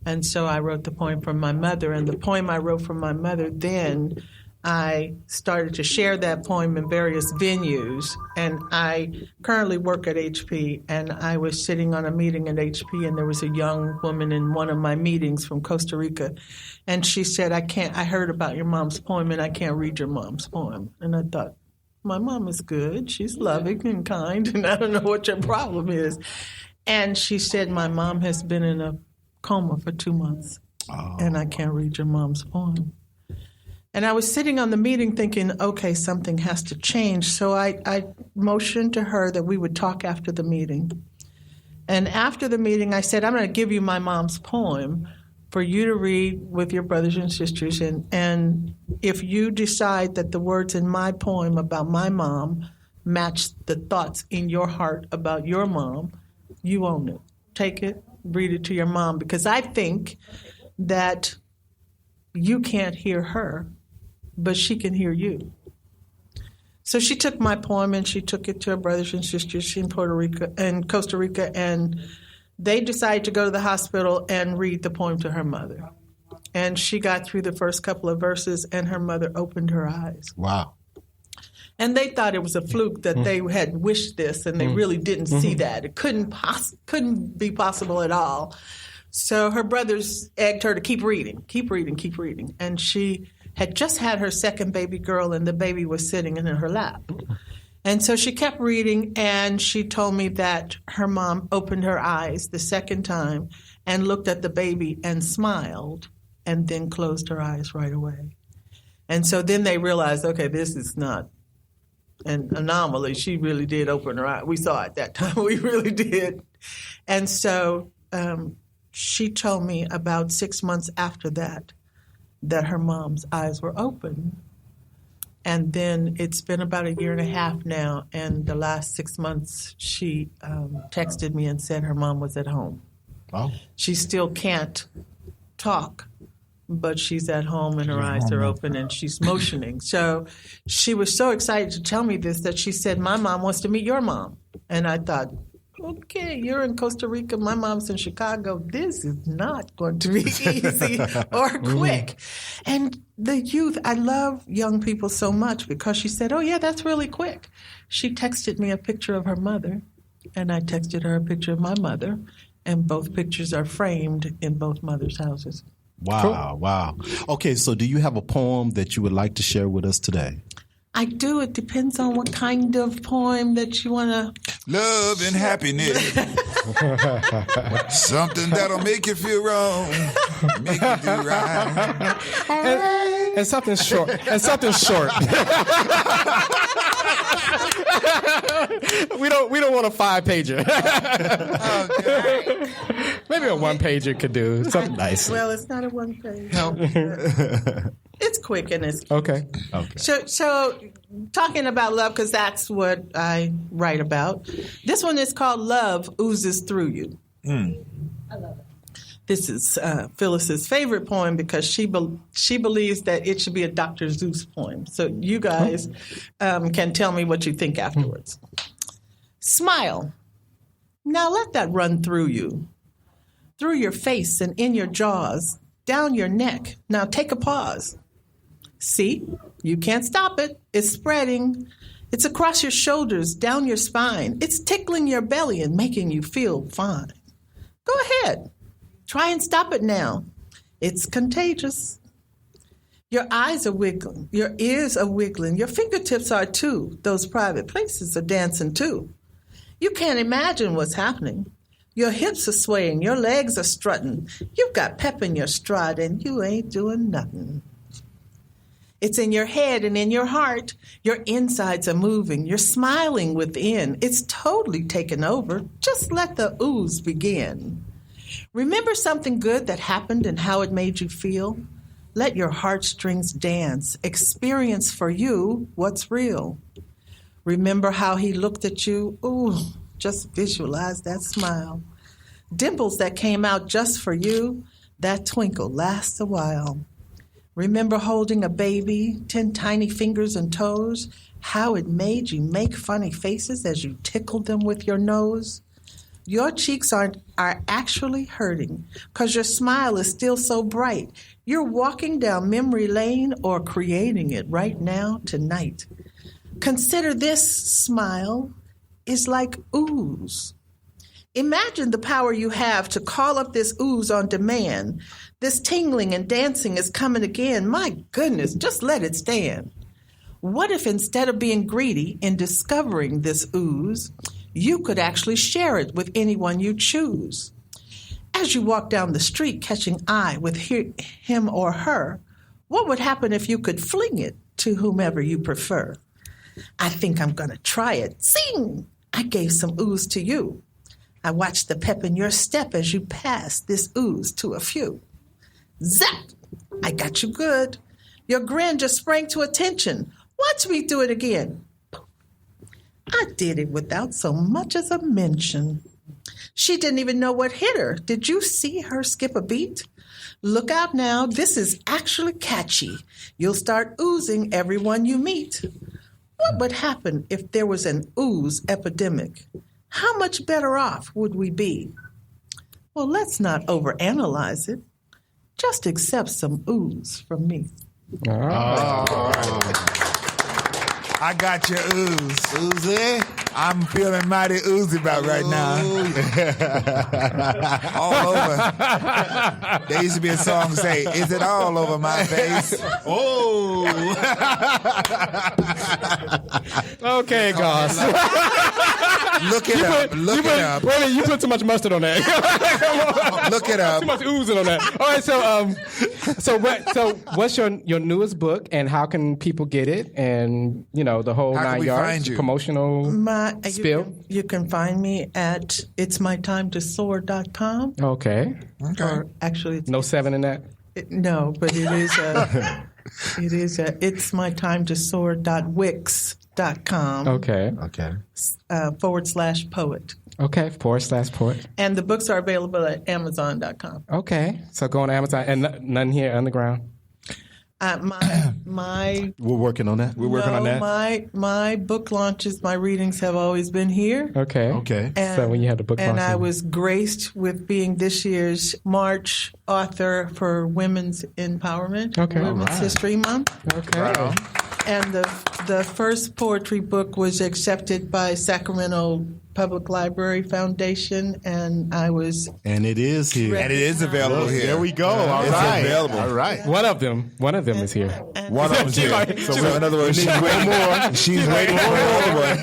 And so I wrote the poem for my mother, and the poem I wrote for my mother, then I started to share that poem in various venues. And I currently work at HP, and I was sitting on a meeting at HP, and there was a young woman in one of my meetings from Costa Rica, and she said, I heard about your mom's poem, and I can't read your mom's poem. And I thought, my mom is good. She's loving and kind, and I don't know what your problem is. And she said, my mom has been in a coma for 2 months, and I can't read your mom's poem. And I was sitting on the meeting thinking, okay, something has to change. So I motioned to her that we would talk after the meeting. And after the meeting, I said, I'm going to give you my mom's poem for you to read with your brothers and sisters. And if you decide that the words in my poem about my mom match the thoughts in your heart about your mom, you own it. Take it, read it to your mom, because I think that you can't hear her, but she can hear you. So she took my poem and she took it to her brothers and sisters in Puerto Rico and Costa Rica, and they decided to go to the hospital and read the poem to her mother. And she got through the first couple of verses, and her mother opened her eyes. Wow. And they thought it was a fluke that they had wished this, and they really didn't see that. It couldn't be possible at all. So her brothers egged her to keep reading. And she had just had her second baby girl, and the baby was sitting in her lap. And so she kept reading, and she told me that her mom opened her eyes the second time and looked at the baby and smiled and then closed her eyes right away. And so then they realized, okay, this is not an anomaly. She really did open her eyes. We saw it that time. We really did. And so she told me about 6 months after that her mom's eyes were open. And then it's been about 1.5 years now, and the last 6 months she texted me and said her mom was at home. Wow. She still can't talk, but she's at home and her eyes are open and she's motioning. So she was so excited to tell me this that she said, my mom wants to meet your mom. And I thought, okay, you're in Costa Rica, my mom's in Chicago. This is not going to be easy or quick. And the youth, I love young people so much because she said, oh, yeah, that's really quick. She texted me a picture of her mother, and I texted her a picture of my mother, and both pictures are framed in both mothers' houses. Wow, cool. Wow. Okay, so do you have a poem that you would like to share with us today? I do. It depends on what kind of poem that you want to. Love and happiness. Something that'll make you feel wrong, make you do right. And something short. We don't want a 5-pager. Maybe a 1-pager could do something nice. Well, it's not a 1-page. No. It's quick and it's cute. Okay. So talking about love, because that's what I write about. This one is called Love Oozes Through You. I love it. This is Phyllis's favorite poem because she believes that it should be a Dr. Seuss poem. So you guys can tell me what you think afterwards. Smile. Now let that run through you. Through your face and in your jaws. Down your neck. Now take a pause. See? You can't stop it. It's spreading. It's across your shoulders, down your spine. It's tickling your belly and making you feel fine. Go ahead. Try and stop it now. It's contagious. Your eyes are wiggling. Your ears are wiggling. Your fingertips are too. Those private places are dancing too. You can't imagine what's happening. Your hips are swaying. Your legs are strutting. You've got pep in your stride and you ain't doing nothing. It's in your head and in your heart. Your insides are moving. You're smiling within. It's totally taken over. Just let the ooze begin. Remember something good that happened and how it made you feel? Let your heartstrings dance. Experience for you what's real. Remember how he looked at you? Ooh, just visualize that smile. Dimples that came out just for you. That twinkle lasts a while. Remember holding a baby, 10 tiny fingers and toes? How it made you make funny faces as you tickled them with your nose? Your cheeks are actually hurting because your smile is still so bright. You're walking down memory lane or creating it right now, tonight. Consider this smile is like ooze. Imagine the power you have to call up this ooze on demand. This tingling and dancing is coming again. My goodness, just let it stand. What if instead of being greedy in discovering this ooze, you could actually share it with anyone you choose? As you walk down the street catching eye with him or her, what would happen if you could fling it to whomever you prefer? I think I'm going to try it. Sing! I gave some ooze to you. I watched the pep in your step as you passed this ooze to a few. Zap! I got you good. Your grin just sprang to attention. Watch me do it again. I did it without so much as a mention. She didn't even know what hit her. Did you see her skip a beat? Look out now. This is actually catchy. You'll start oozing everyone you meet. What would happen if there was an ooze epidemic? How much better off would we be? Well, let's not overanalyze it. Just accept some ooze from me. I got your ooze. Oozy? I'm feeling mighty oozy about right now. All over. There used to be a song say, is it all over my face? Oh. Okay, Goss. Look it up. Look it up. Wait a minute, you put too much mustard on that. Look it up. Too much oozing on that. All right, so what's your newest book, and how can people get it? And the whole how 9 yards promotional spill. You can find me at itsmytimetosoar.com. Okay. Or actually, it's, no 7 in that. No, but it is. It is itsmytimetosoar.wix.com. Okay. /poet. Okay, /poet. And the books are available at Amazon.com. Okay, so go on Amazon, and none here underground. We're working on that. We're working on that. My book launches, my readings have always been here. Okay. And, so when you had the book launch, and I was graced with being this year's March author for Women's Empowerment, Women's History Month. Okay. Right on. And the first poetry book was accepted by Sacramento Public Library Foundation, and I was... And it is here. And it is available here. There we go. All right. Available. All right. One of them is here. One of them's here. So in other words, she's waiting more. She's waiting for another one.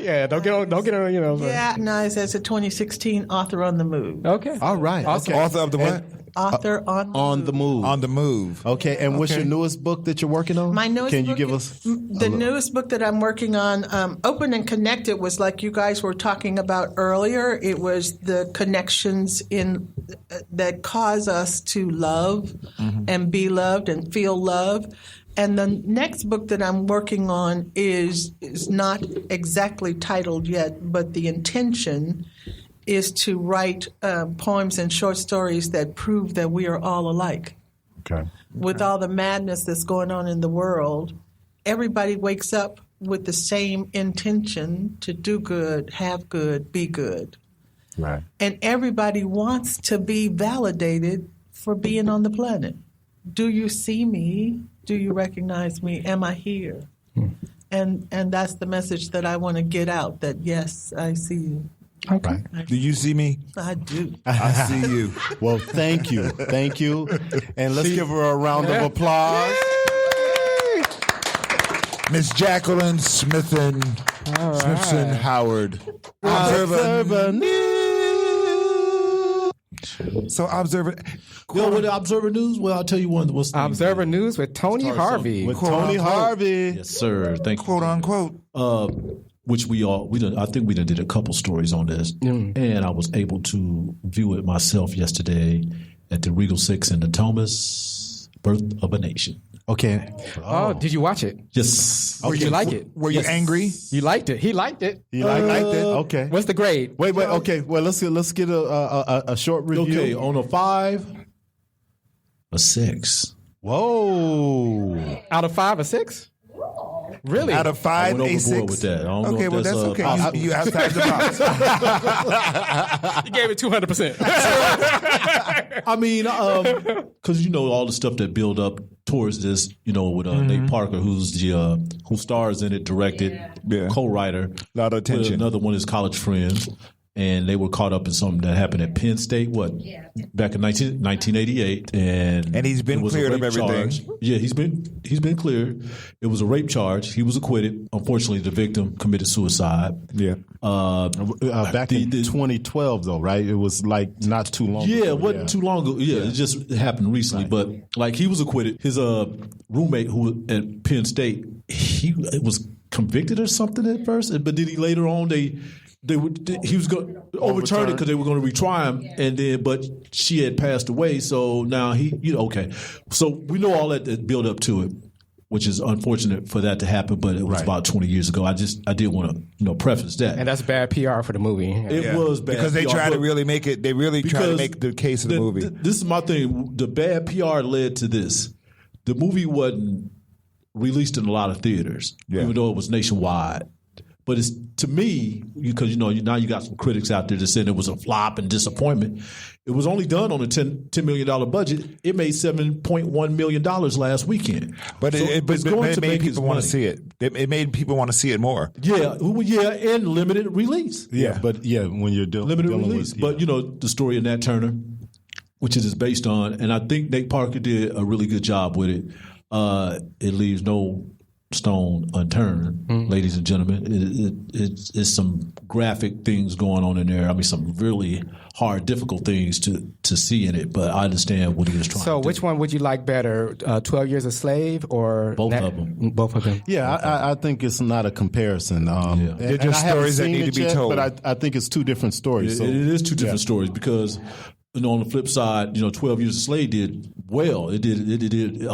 Yeah, don't get on, Yeah, nice. As a 2016 author on the move. Okay. All right. Awesome. Okay. Author of the what? author on the move. On the move. Okay, and what's your newest book that you're working on? My newest Can book, you give us the newest book that I'm working on? Open and Connected was like you guys were talking about earlier. It was the connections in that cause us to love and be loved and feel love. And the next book that I'm working on is not exactly titled yet, but the intention is to write poems and short stories that prove that we are all alike. Okay. With all the madness that's going on in the world, everybody wakes up with the same intention to do good, have good, be good. Right. And everybody wants to be validated for being on the planet. Do you see me? Do you recognize me? Am I here? And that's the message that I want to get out, that yes, I see you. Okay. Do you see me? I do. I see you. Well, thank you. Thank you. And let's give her a round of applause. Miss Jacqueline Smithson Howard. Observer News. So Observer. With the Observer News, well, I'll tell you one. What's the Observer News with Tony Harvey. With Tony Harvey. Yes, sir. Thank you. Quote unquote. Which we done, I think we done did a couple stories on this, and I was able to view it myself yesterday at the Regal 6 in the Thomas, Birth of a Nation. Okay. Oh, did you watch it? Yes. Did you like it? Were you angry? You liked it. He liked it. You liked it? Okay. What's the grade? Wait. Okay. Well, let's get a short review. Okay, on a 5, a 6. Whoa. Out of 5 or 6? Really? Out of 5, I went a 6. overboard with that. I don't know Okay, if well that's okay. You outside the box. You gave it 200%. I mean, because all the stuff that build up towards this, with Nate Parker, who's the who stars in it, directed, co-writer. A lot of attention. Another one is College Friends, and they were caught up in something that happened at Penn State. Back in 1988, and he's been cleared of everything. Charge. Yeah, he's been cleared. It was a rape charge. He was acquitted. Unfortunately, the victim committed suicide. Yeah. Back in 2012, though, right? It was like not too long. Yeah, ago. it wasn't too long ago. Yeah, it just happened recently. Right. But he was acquitted. His roommate who at Penn State, he was convicted or something at first, but then he later on he was going to overturn it because they were going to retry him, and then but she had passed away, so now okay. So we know all that build up to it, which is unfortunate for that to happen, but it was about 20 years ago. I did want to preface that, and that's bad PR for the movie. It was bad because they try to really make it. They really try to make the case of the movie. This is my thing. The bad PR led to this. The movie wasn't released in a lot of theaters, even though it was nationwide. But it's, to me, because now you got some critics out there that said it was a flop and disappointment. It was only done on a $10 million budget. It made $7.1 million last weekend. But it made people want to see it. It made people want to see it more. Yeah, and limited release. Yeah, but when you're limited release. But the story of Nat Turner, which it is based on, and I think Nate Parker did a really good job with it. It leaves no stone unturned, ladies and gentlemen. It's some graphic things going on in there. I mean, some really hard, difficult things to see in it, but I understand what he was trying to do. So which one would you like better, 12 Years a Slave or both of them? Both of them. Yeah, I think it's not a comparison. They're just stories that need to be told. But I think it's two different stories. It is two different stories because on the flip side, 12 Years a Slave did well. It did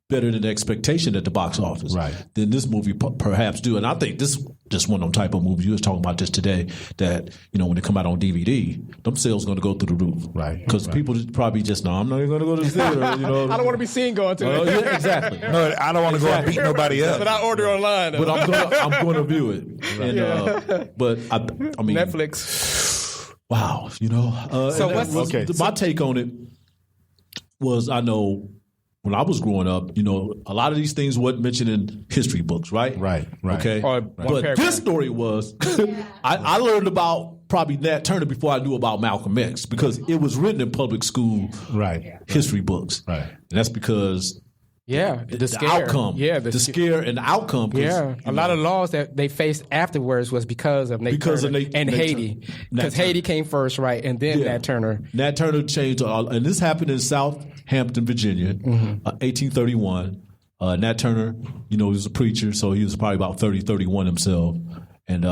better than expectation at the box office. Right. Than this movie perhaps do. And I think this just one of them type of movies. You was talking about this today that, when they come out on DVD, them sales are going to go through the roof. Right. Because people probably just, no, I'm not even going to go to the theater. I don't want to be seen going to it. Yeah, exactly. No, I don't want to go and beat nobody up. But I order online. But I'm going to view it. Right. And, but I mean. Netflix. Wow, so my take on it was, I know when I was growing up, a lot of these things wasn't mentioned in history books, right? Right. Okay. But this story was, I learned about probably Nat Turner before I knew about Malcolm X because it was written in public school history books. Right. And that's because the scare. Outcome. Yeah, the scare and the outcome. Yeah, a lot of laws that they faced afterwards was because of Nat Turner and Haiti. Because Haiti came first, right, and then Nat Turner. Nat Turner changed, and this happened in Southampton, Virginia, 1831. Nat Turner, he was a preacher, so he was probably about 30, 31 himself. And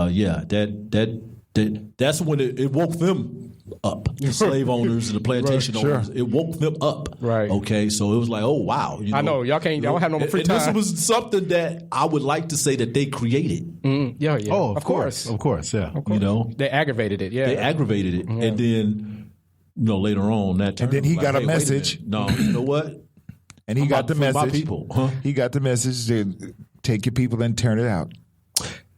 that's when it woke them up, the slave owners and the plantation owners. It woke them up. Right. Okay, so it was like, oh, wow. I know. Y'all don't have no free time. And this was something that I would like to say that they created. Yeah. Oh, of course. Of course, yeah. Of course. They aggravated it, They aggravated it. And then, later on, that turned. And then he got a message. No, you know what? And he got the message. My people. Huh? He got the message to take your people and turn it out.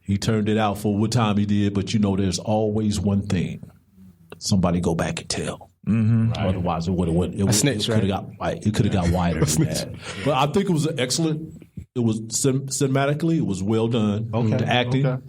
He turned it out for what time he did, but there's always one thing. Somebody go back and tell. Mm-hmm. Right. Otherwise, it could have got wider than that. But I think it was excellent. It was cinematically, it was well done. Okay. The acting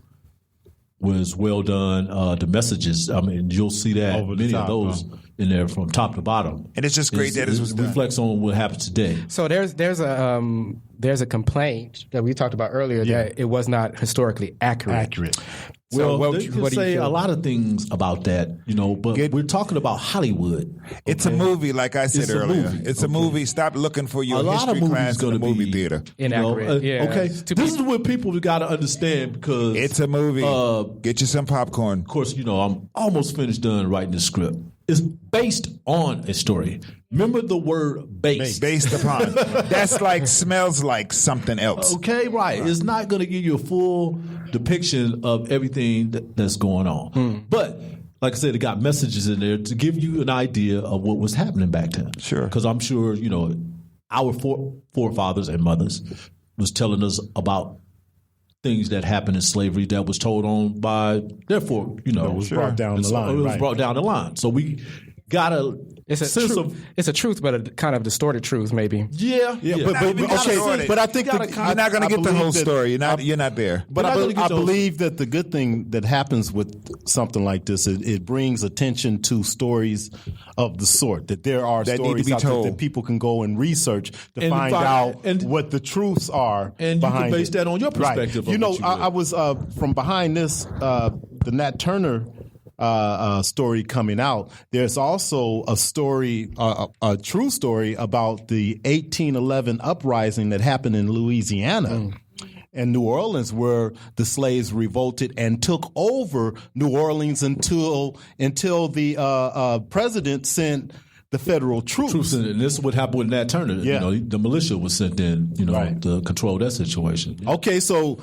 was well done. The messages, you'll see that many of those in there from top to bottom. And it's just great that it was done. Reflects on what happens today. So there's a complaint that we talked about earlier that it was not historically accurate. So well, they can say a lot of things about that, but we're talking about Hollywood. Okay? It's a movie, like I said earlier. It's a movie. Stop looking for your history class in the movie theater. Inaccurate. Okay, this is what people got to understand because it's a movie. Get you some popcorn. Of course, I'm almost finished done writing the script. It's based on a story. Remember the word based. Based upon. That's like, smells like something else. Okay, right. It's not going to give you a full depiction of everything that's going on. But, like I said, it got messages in there to give you an idea of what was happening back then. Sure. Because I'm sure, our forefathers and mothers was telling us about things that happened in slavery that was told on by, therefore, it was brought down the line. It was brought down the line. So we got it's a truth, but a kind of distorted truth, maybe. Yeah. But I think you're not going to get the whole story. You're not there. But I believe that the good thing that happens with something like this, it brings attention to stories of the sort, that there are that stories out there that people can go and research to find out what the truths are and behind you can base that on your perspective. Right. I was from behind this, the Nat Turner story coming out. There's also a story, a true story about the 1811 uprising that happened in Louisiana and New Orleans, where the slaves revolted and took over New Orleans until the president sent the federal troops. And this is what happened with Nat Turner. Yeah. The militia was sent in, to control that situation. Okay, so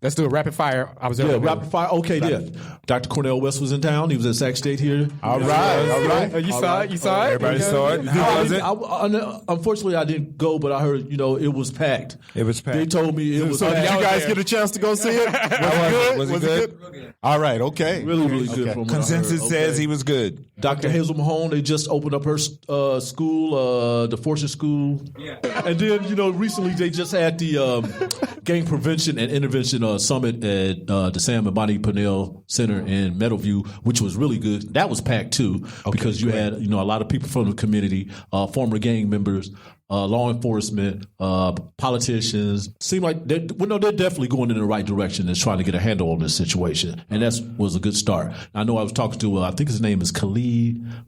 let's do a rapid fire. Rapid fire. Okay, Dr. Cornel West was in town. He was at Sac State here. All right. You saw it? Everybody saw it? How was it? Unfortunately, I didn't go, but I heard, it was packed. It was packed. They told me it was packed. packed. Did you guys get a chance to go see it? Was it good? All right, okay. Really, really good. From Consensus says he was good. Dr. Hazel Mahone, they just opened up her school, the Fortune School. Yeah. And then, recently they just had the Gang Prevention and Intervention Summit at the Sam and Bonnie Purnell Center in Meadowview, which was really good. That was packed too, because you had, a lot of people from the community, former gang members, law enforcement, politicians. Seem like they're definitely going in the right direction and trying to get a handle on this situation. And that was a good start. I know I was talking to, I think his name is Khalid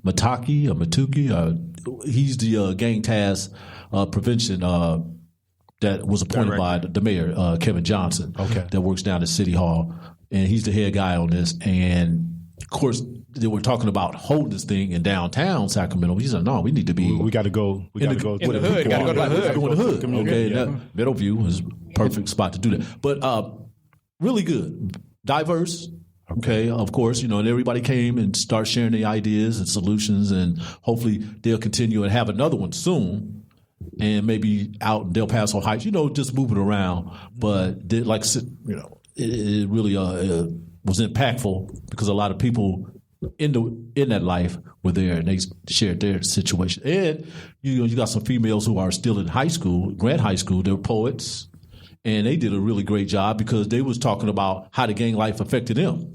Mataki. He's the gang task prevention that was appointed by the mayor, Kevin Johnson, that works down at City Hall. And he's the head guy on this. And, of course, they were talking about holding this thing in downtown Sacramento. He said, "No, we need to be. We got to go. We got to go in the hood. Got to go to the hood. Go in the hood. Okay, Meadowview is a perfect spot to do that. But really good, diverse. Okay, of course, and everybody came and started sharing their ideas and solutions, and hopefully they'll continue and have another one soon, and maybe out in Del Paso Heights. Just moving around, but it really was impactful because a lot of people in that life were there and they shared their situation. And you got some females who are still in high school, Grant High School. They're poets, and they did a really great job because they was talking about how the gang life affected them.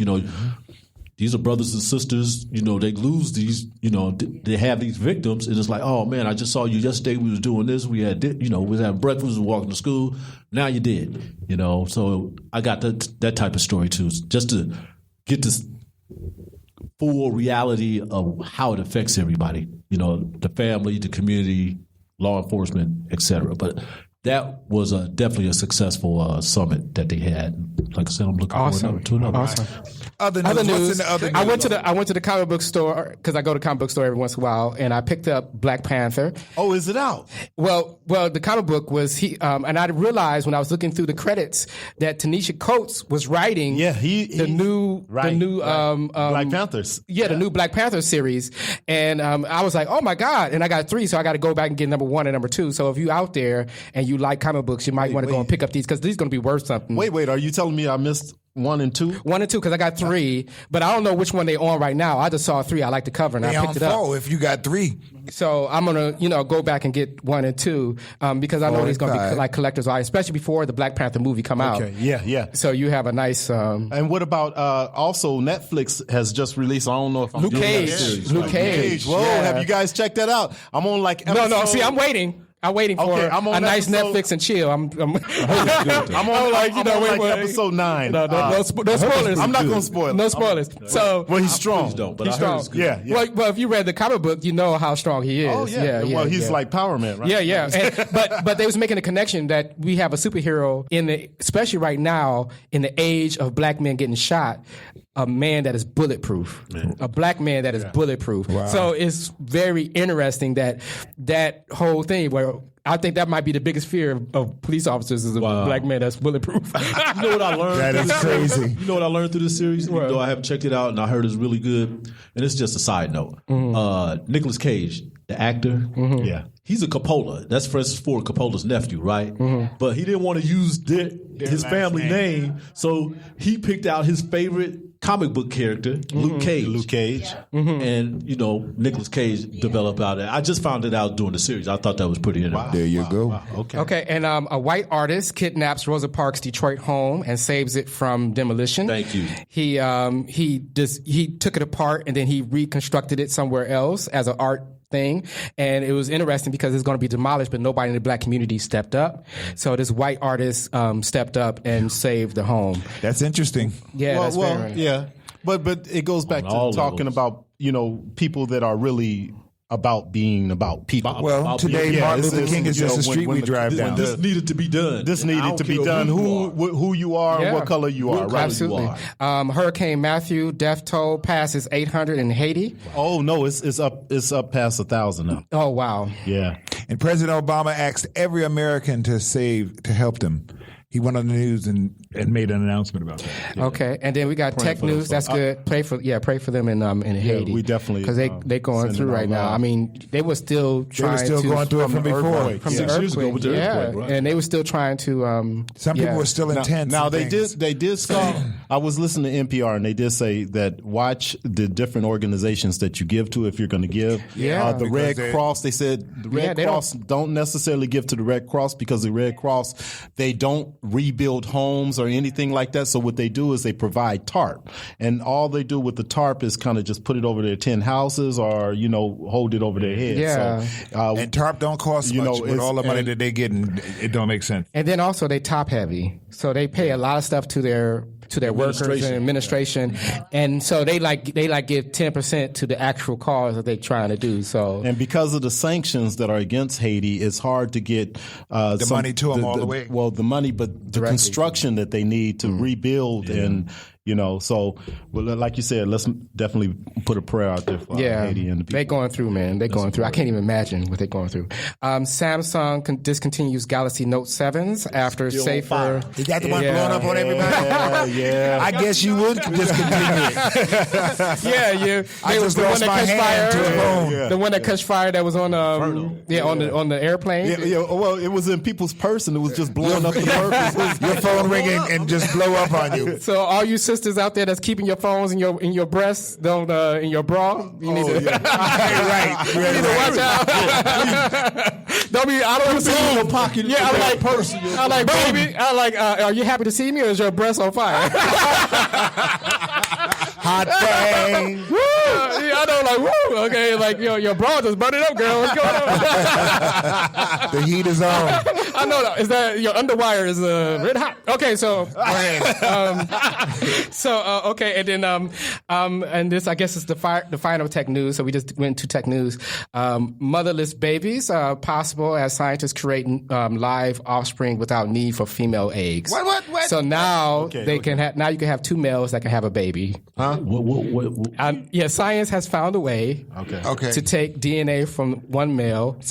these are brothers and sisters. You know, they lose these. You know, they have these victims, and it's like, oh man, I just saw you yesterday. We was doing this. We had, we was having breakfast. We was walking to school. Now you did. You know, so I got that type of story too, just to get this full reality of how it affects everybody. You know, the family, the community, law enforcement, etc. But that was definitely a successful summit that they had. Like I said, I'm looking forward to another. Awesome. Other news. I went to the comic book store because I go to comic book store every once in a while, and I picked up Black Panther. Oh, is it out? Well, the comic book was and I realized when I was looking through the credits that Tanisha Coates was writing the new Black Panthers. Yeah, the new Black Panther series, and I was like, oh my God! And I got 3, so I got to go back and get number 1 and number 2. So if you out there and you like comic books, you might want to go and pick up these because these are going to be worth something. Wait, are you telling me I missed 1 and 2? 1 and 2 because I got 3, but I don't know which one they on right now. I just saw 3. I like the cover and I picked it up. Oh, if you got 3. So I'm gonna, go back and get 1 and 2 because I know these gonna be like collectors' eye, especially before the Black Panther movie come out. Okay, yeah. So you have a nice. And what about also Netflix has just released? I don't know if I'm Luke Cage. Luke Cage. Whoa, have you guys checked that out? I'm on like episode... No. See, I'm waiting. I'm waiting for a nice Netflix and chill. I'm on episode 9. No spoilers. I'm not going to spoil it. No spoilers. Well, he's strong. He's strong. Yeah. Well, if you read the comic book, you know how strong he is. Oh, yeah. Well, he's like Power Man, right? Yeah. But they was making a connection that we have a superhero especially right now in the age of black men getting shot. A man that is bulletproof, a black man that is bulletproof. Wow. So it's very interesting that whole thing where I think that might be the biggest fear of police officers is a black man that's bulletproof. You know what I learned? That is crazy. You know what I learned through this series? Even though I haven't checked it out and I heard it's really good. And it's just a side note. Nicolas Cage, the actor, he's a Coppola. That's Francis Ford Coppola's nephew, right? But he didn't want to use his family name, so he picked out his favorite comic book character, Luke Cage. And, Nicolas Cage developed out of it. I just found it out during the series. I thought that was pretty interesting. There you go. Wow. Okay, and a white artist kidnaps Rosa Parks' Detroit home and saves it from demolition. Thank you. He took it apart and then he reconstructed it somewhere else as an art thing, and it was interesting because it's going to be demolished, but nobody in the black community stepped up. So this white artist stepped up and saved the home. That's interesting. Yeah, yeah. But it goes back to talking about people that are really about being about people. Well, today Martin Luther King is just a street we drive down. This needed to be done. This needed to be done. Who you are, what color you are. Right? Absolutely. Hurricane Matthew, death toll passes 800 in Haiti. Oh no, it's up past 1,000 now. Oh wow. Yeah. And President Obama asked every American to help them. He went on the news and made an announcement about that. Okay, and then we got tech news. That's good. Pray for them in Haiti. We definitely because they going through right now. I mean, they were still going through it from before from the earthquake. With the earthquake, right? And they were still trying to. Some people were still intense. Now they did start. I was listening to NPR and they did say that watch the different organizations that you give to if you're going to give. Yeah, the Red Cross. They said the Red Cross don't necessarily give to the Red Cross because the Red Cross they don't rebuild homes or anything like that. So what they do is they provide tarp, and all they do with the tarp is kind of just put it over their tin houses or hold it over their head. Yeah, so, and tarp don't cost much. With all the money that they get, it don't make sense. And then also they top heavy, so they pay a lot of stuff to their workers and administration, and so they give 10% to the actual cause that they're trying to do. So, and because of the sanctions that are against Haiti, it's hard to get the money to them all the way. Well, the money, but the construction that they need to rebuild and. So like you said, let's definitely put a prayer out there for Haiti and the people. They're going through, man. They're going through. I can't even imagine what they're going through. Samsung discontinues Galaxy Note 7s after safer. Is that the one blowing up on everybody? Yeah. I guess you would discontinue it. Yeah. I just lost my hand to the bone. Yeah. The one that catch fire that was on on the airplane. Yeah. Well, it was in people's purse and it was just blowing up the purse. Your phone ringing and just blow up on you. So all you sisters out there that's keeping your phones in your breasts, don't in your bra. You need to right. You need to watch out. Don't be. I don't want to see you in your pocket. Yeah, I like person. I like baby. I like. Are you happy to see me, or is your breast on fire? Hot thing. Woo! I know, like, woo! Okay, like, your bra just burning up, girl. What's going on? The heat is on. I know that. Is that your underwire is red hot? Okay, so okay, and then and this I guess is the final tech news. So we just went to tech news. Motherless babies are possible as scientists create live offspring without need for female eggs. What? So now you can have two males that can have a baby. Huh? What? Yeah, science has found a way. Okay. To take DNA from one male and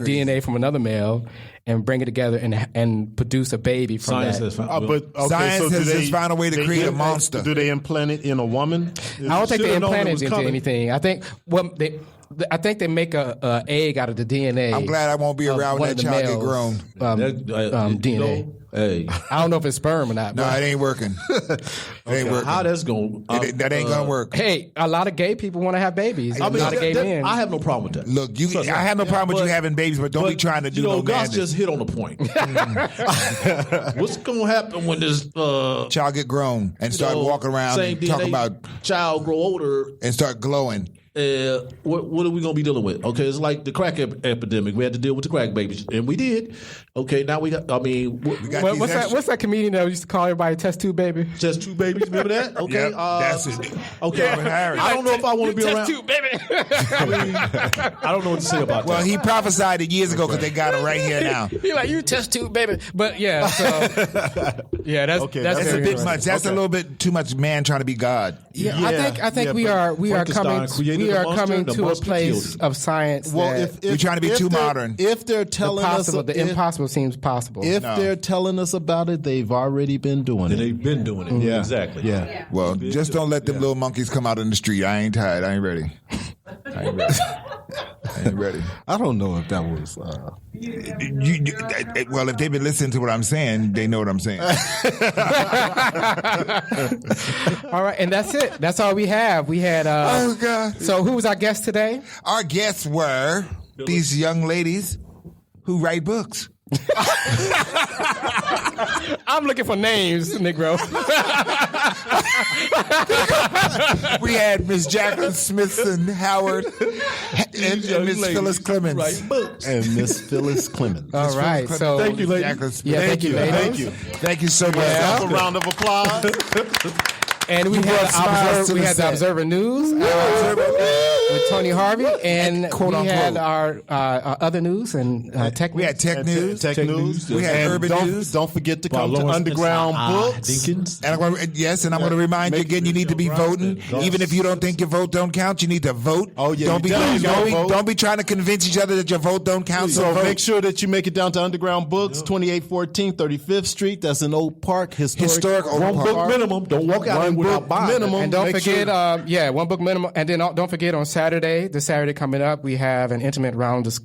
DNA from another male and bring it together and produce a baby from Science that. has found, Science has just found a way to create a monster. Do they implant it in a woman? I don't think they implant it into anything. I think they make a egg out of the DNA. I'm glad I won't be around when that child get grown. DNA. Hey, I don't know if it's sperm or not. No, it ain't working. How that's going? That ain't gonna work. Hey, a lot of gay people want to have babies. A lot of gay men. I have no problem with that. Look, I have no problem with you having babies, but don't be trying to do no Gus madness. just hit on the point. What's going to happen when this child get grown and start walking around and talk about child grow older and start glowing? What are we going to be dealing with? Okay, it's like the crack epidemic. We had to deal with the crack babies, and we did. Okay, now we got. I mean, what's that comedian that used to call everybody test tube baby? Test tube babies. Remember that? Okay, that's it. Okay, yeah. I don't know if I want to be test around. Tube baby. I don't know what to say about that. Well, he prophesied it years ago because they got it right here now. He like you test tube baby, but yeah, so yeah, that's a bit much. That's a little bit too much. Man trying to be God. Yeah, I think we are coming to a place of science. Well, if we're trying to be too modern. If they're telling us the impossible seems possible. If they're telling us about it, they've already been doing it. They've been doing it. Mm-hmm. Yeah, exactly. Yeah. Well, just don't let them little monkeys come out in the street. I ain't tired. I ain't ready. I don't know if that was. Well, if they've been listening to what I'm saying, they know what I'm saying. All right, and that's it. That's all we have. We had. Oh God! So who was our guest today? Our guests were these young ladies who write books. I'm looking for names, Negro. We had Miss Jacqueline Smithson Howard and Miss Phyllis Clemens. And Miss Phyllis Clemens. All right. So thank you, ladies. Thank you, ladies. Thank you so much. A round of applause. And we had the Observer News with Tony Harvey, and we had our other news and tech news. We had tech news. We had urban news. Don't forget to come to Underground Books. And I'm going to remind you again, you need to be voting. Even if you don't think your vote don't count, you need to vote. Oh, yeah. Don't be trying to convince each other that your vote don't count. So make sure that you make it down to Underground Books, 2814 35th Street. That's in Oak Park. Historic Oak Park. One book minimum. Don't walk out without buying minimum. And don't forget, one book minimum. And then don't forget on Saturday coming up, we have an intimate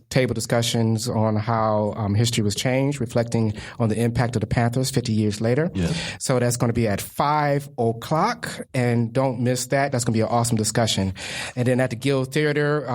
table discussions on how history was changed, reflecting on the impact of the Panthers 50 years later. Yeah. So that's going to be at 5:00, and don't miss that. That's going to be an awesome discussion. And then at the Guild Theater,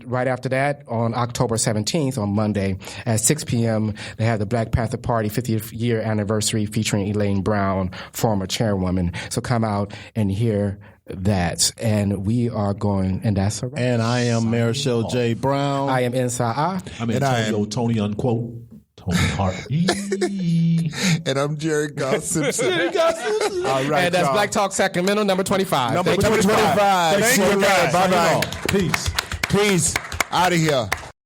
right after that, on October 17th, on Monday, at 6 p.m., they have the Black Panther Party 50th year anniversary featuring Elaine Brown, former chairwoman. So come out and hear that. And we are going, and that's all right. And I am Marichal J. Brown. I am NSAA. I'm Antonio Tony unquote. Tony Harvey. And I'm Gerry Simpson. All right, and that's Black Talk Sacramento, number 25. Number 25. Thank you guys. Bye-bye. Peace. Out of here.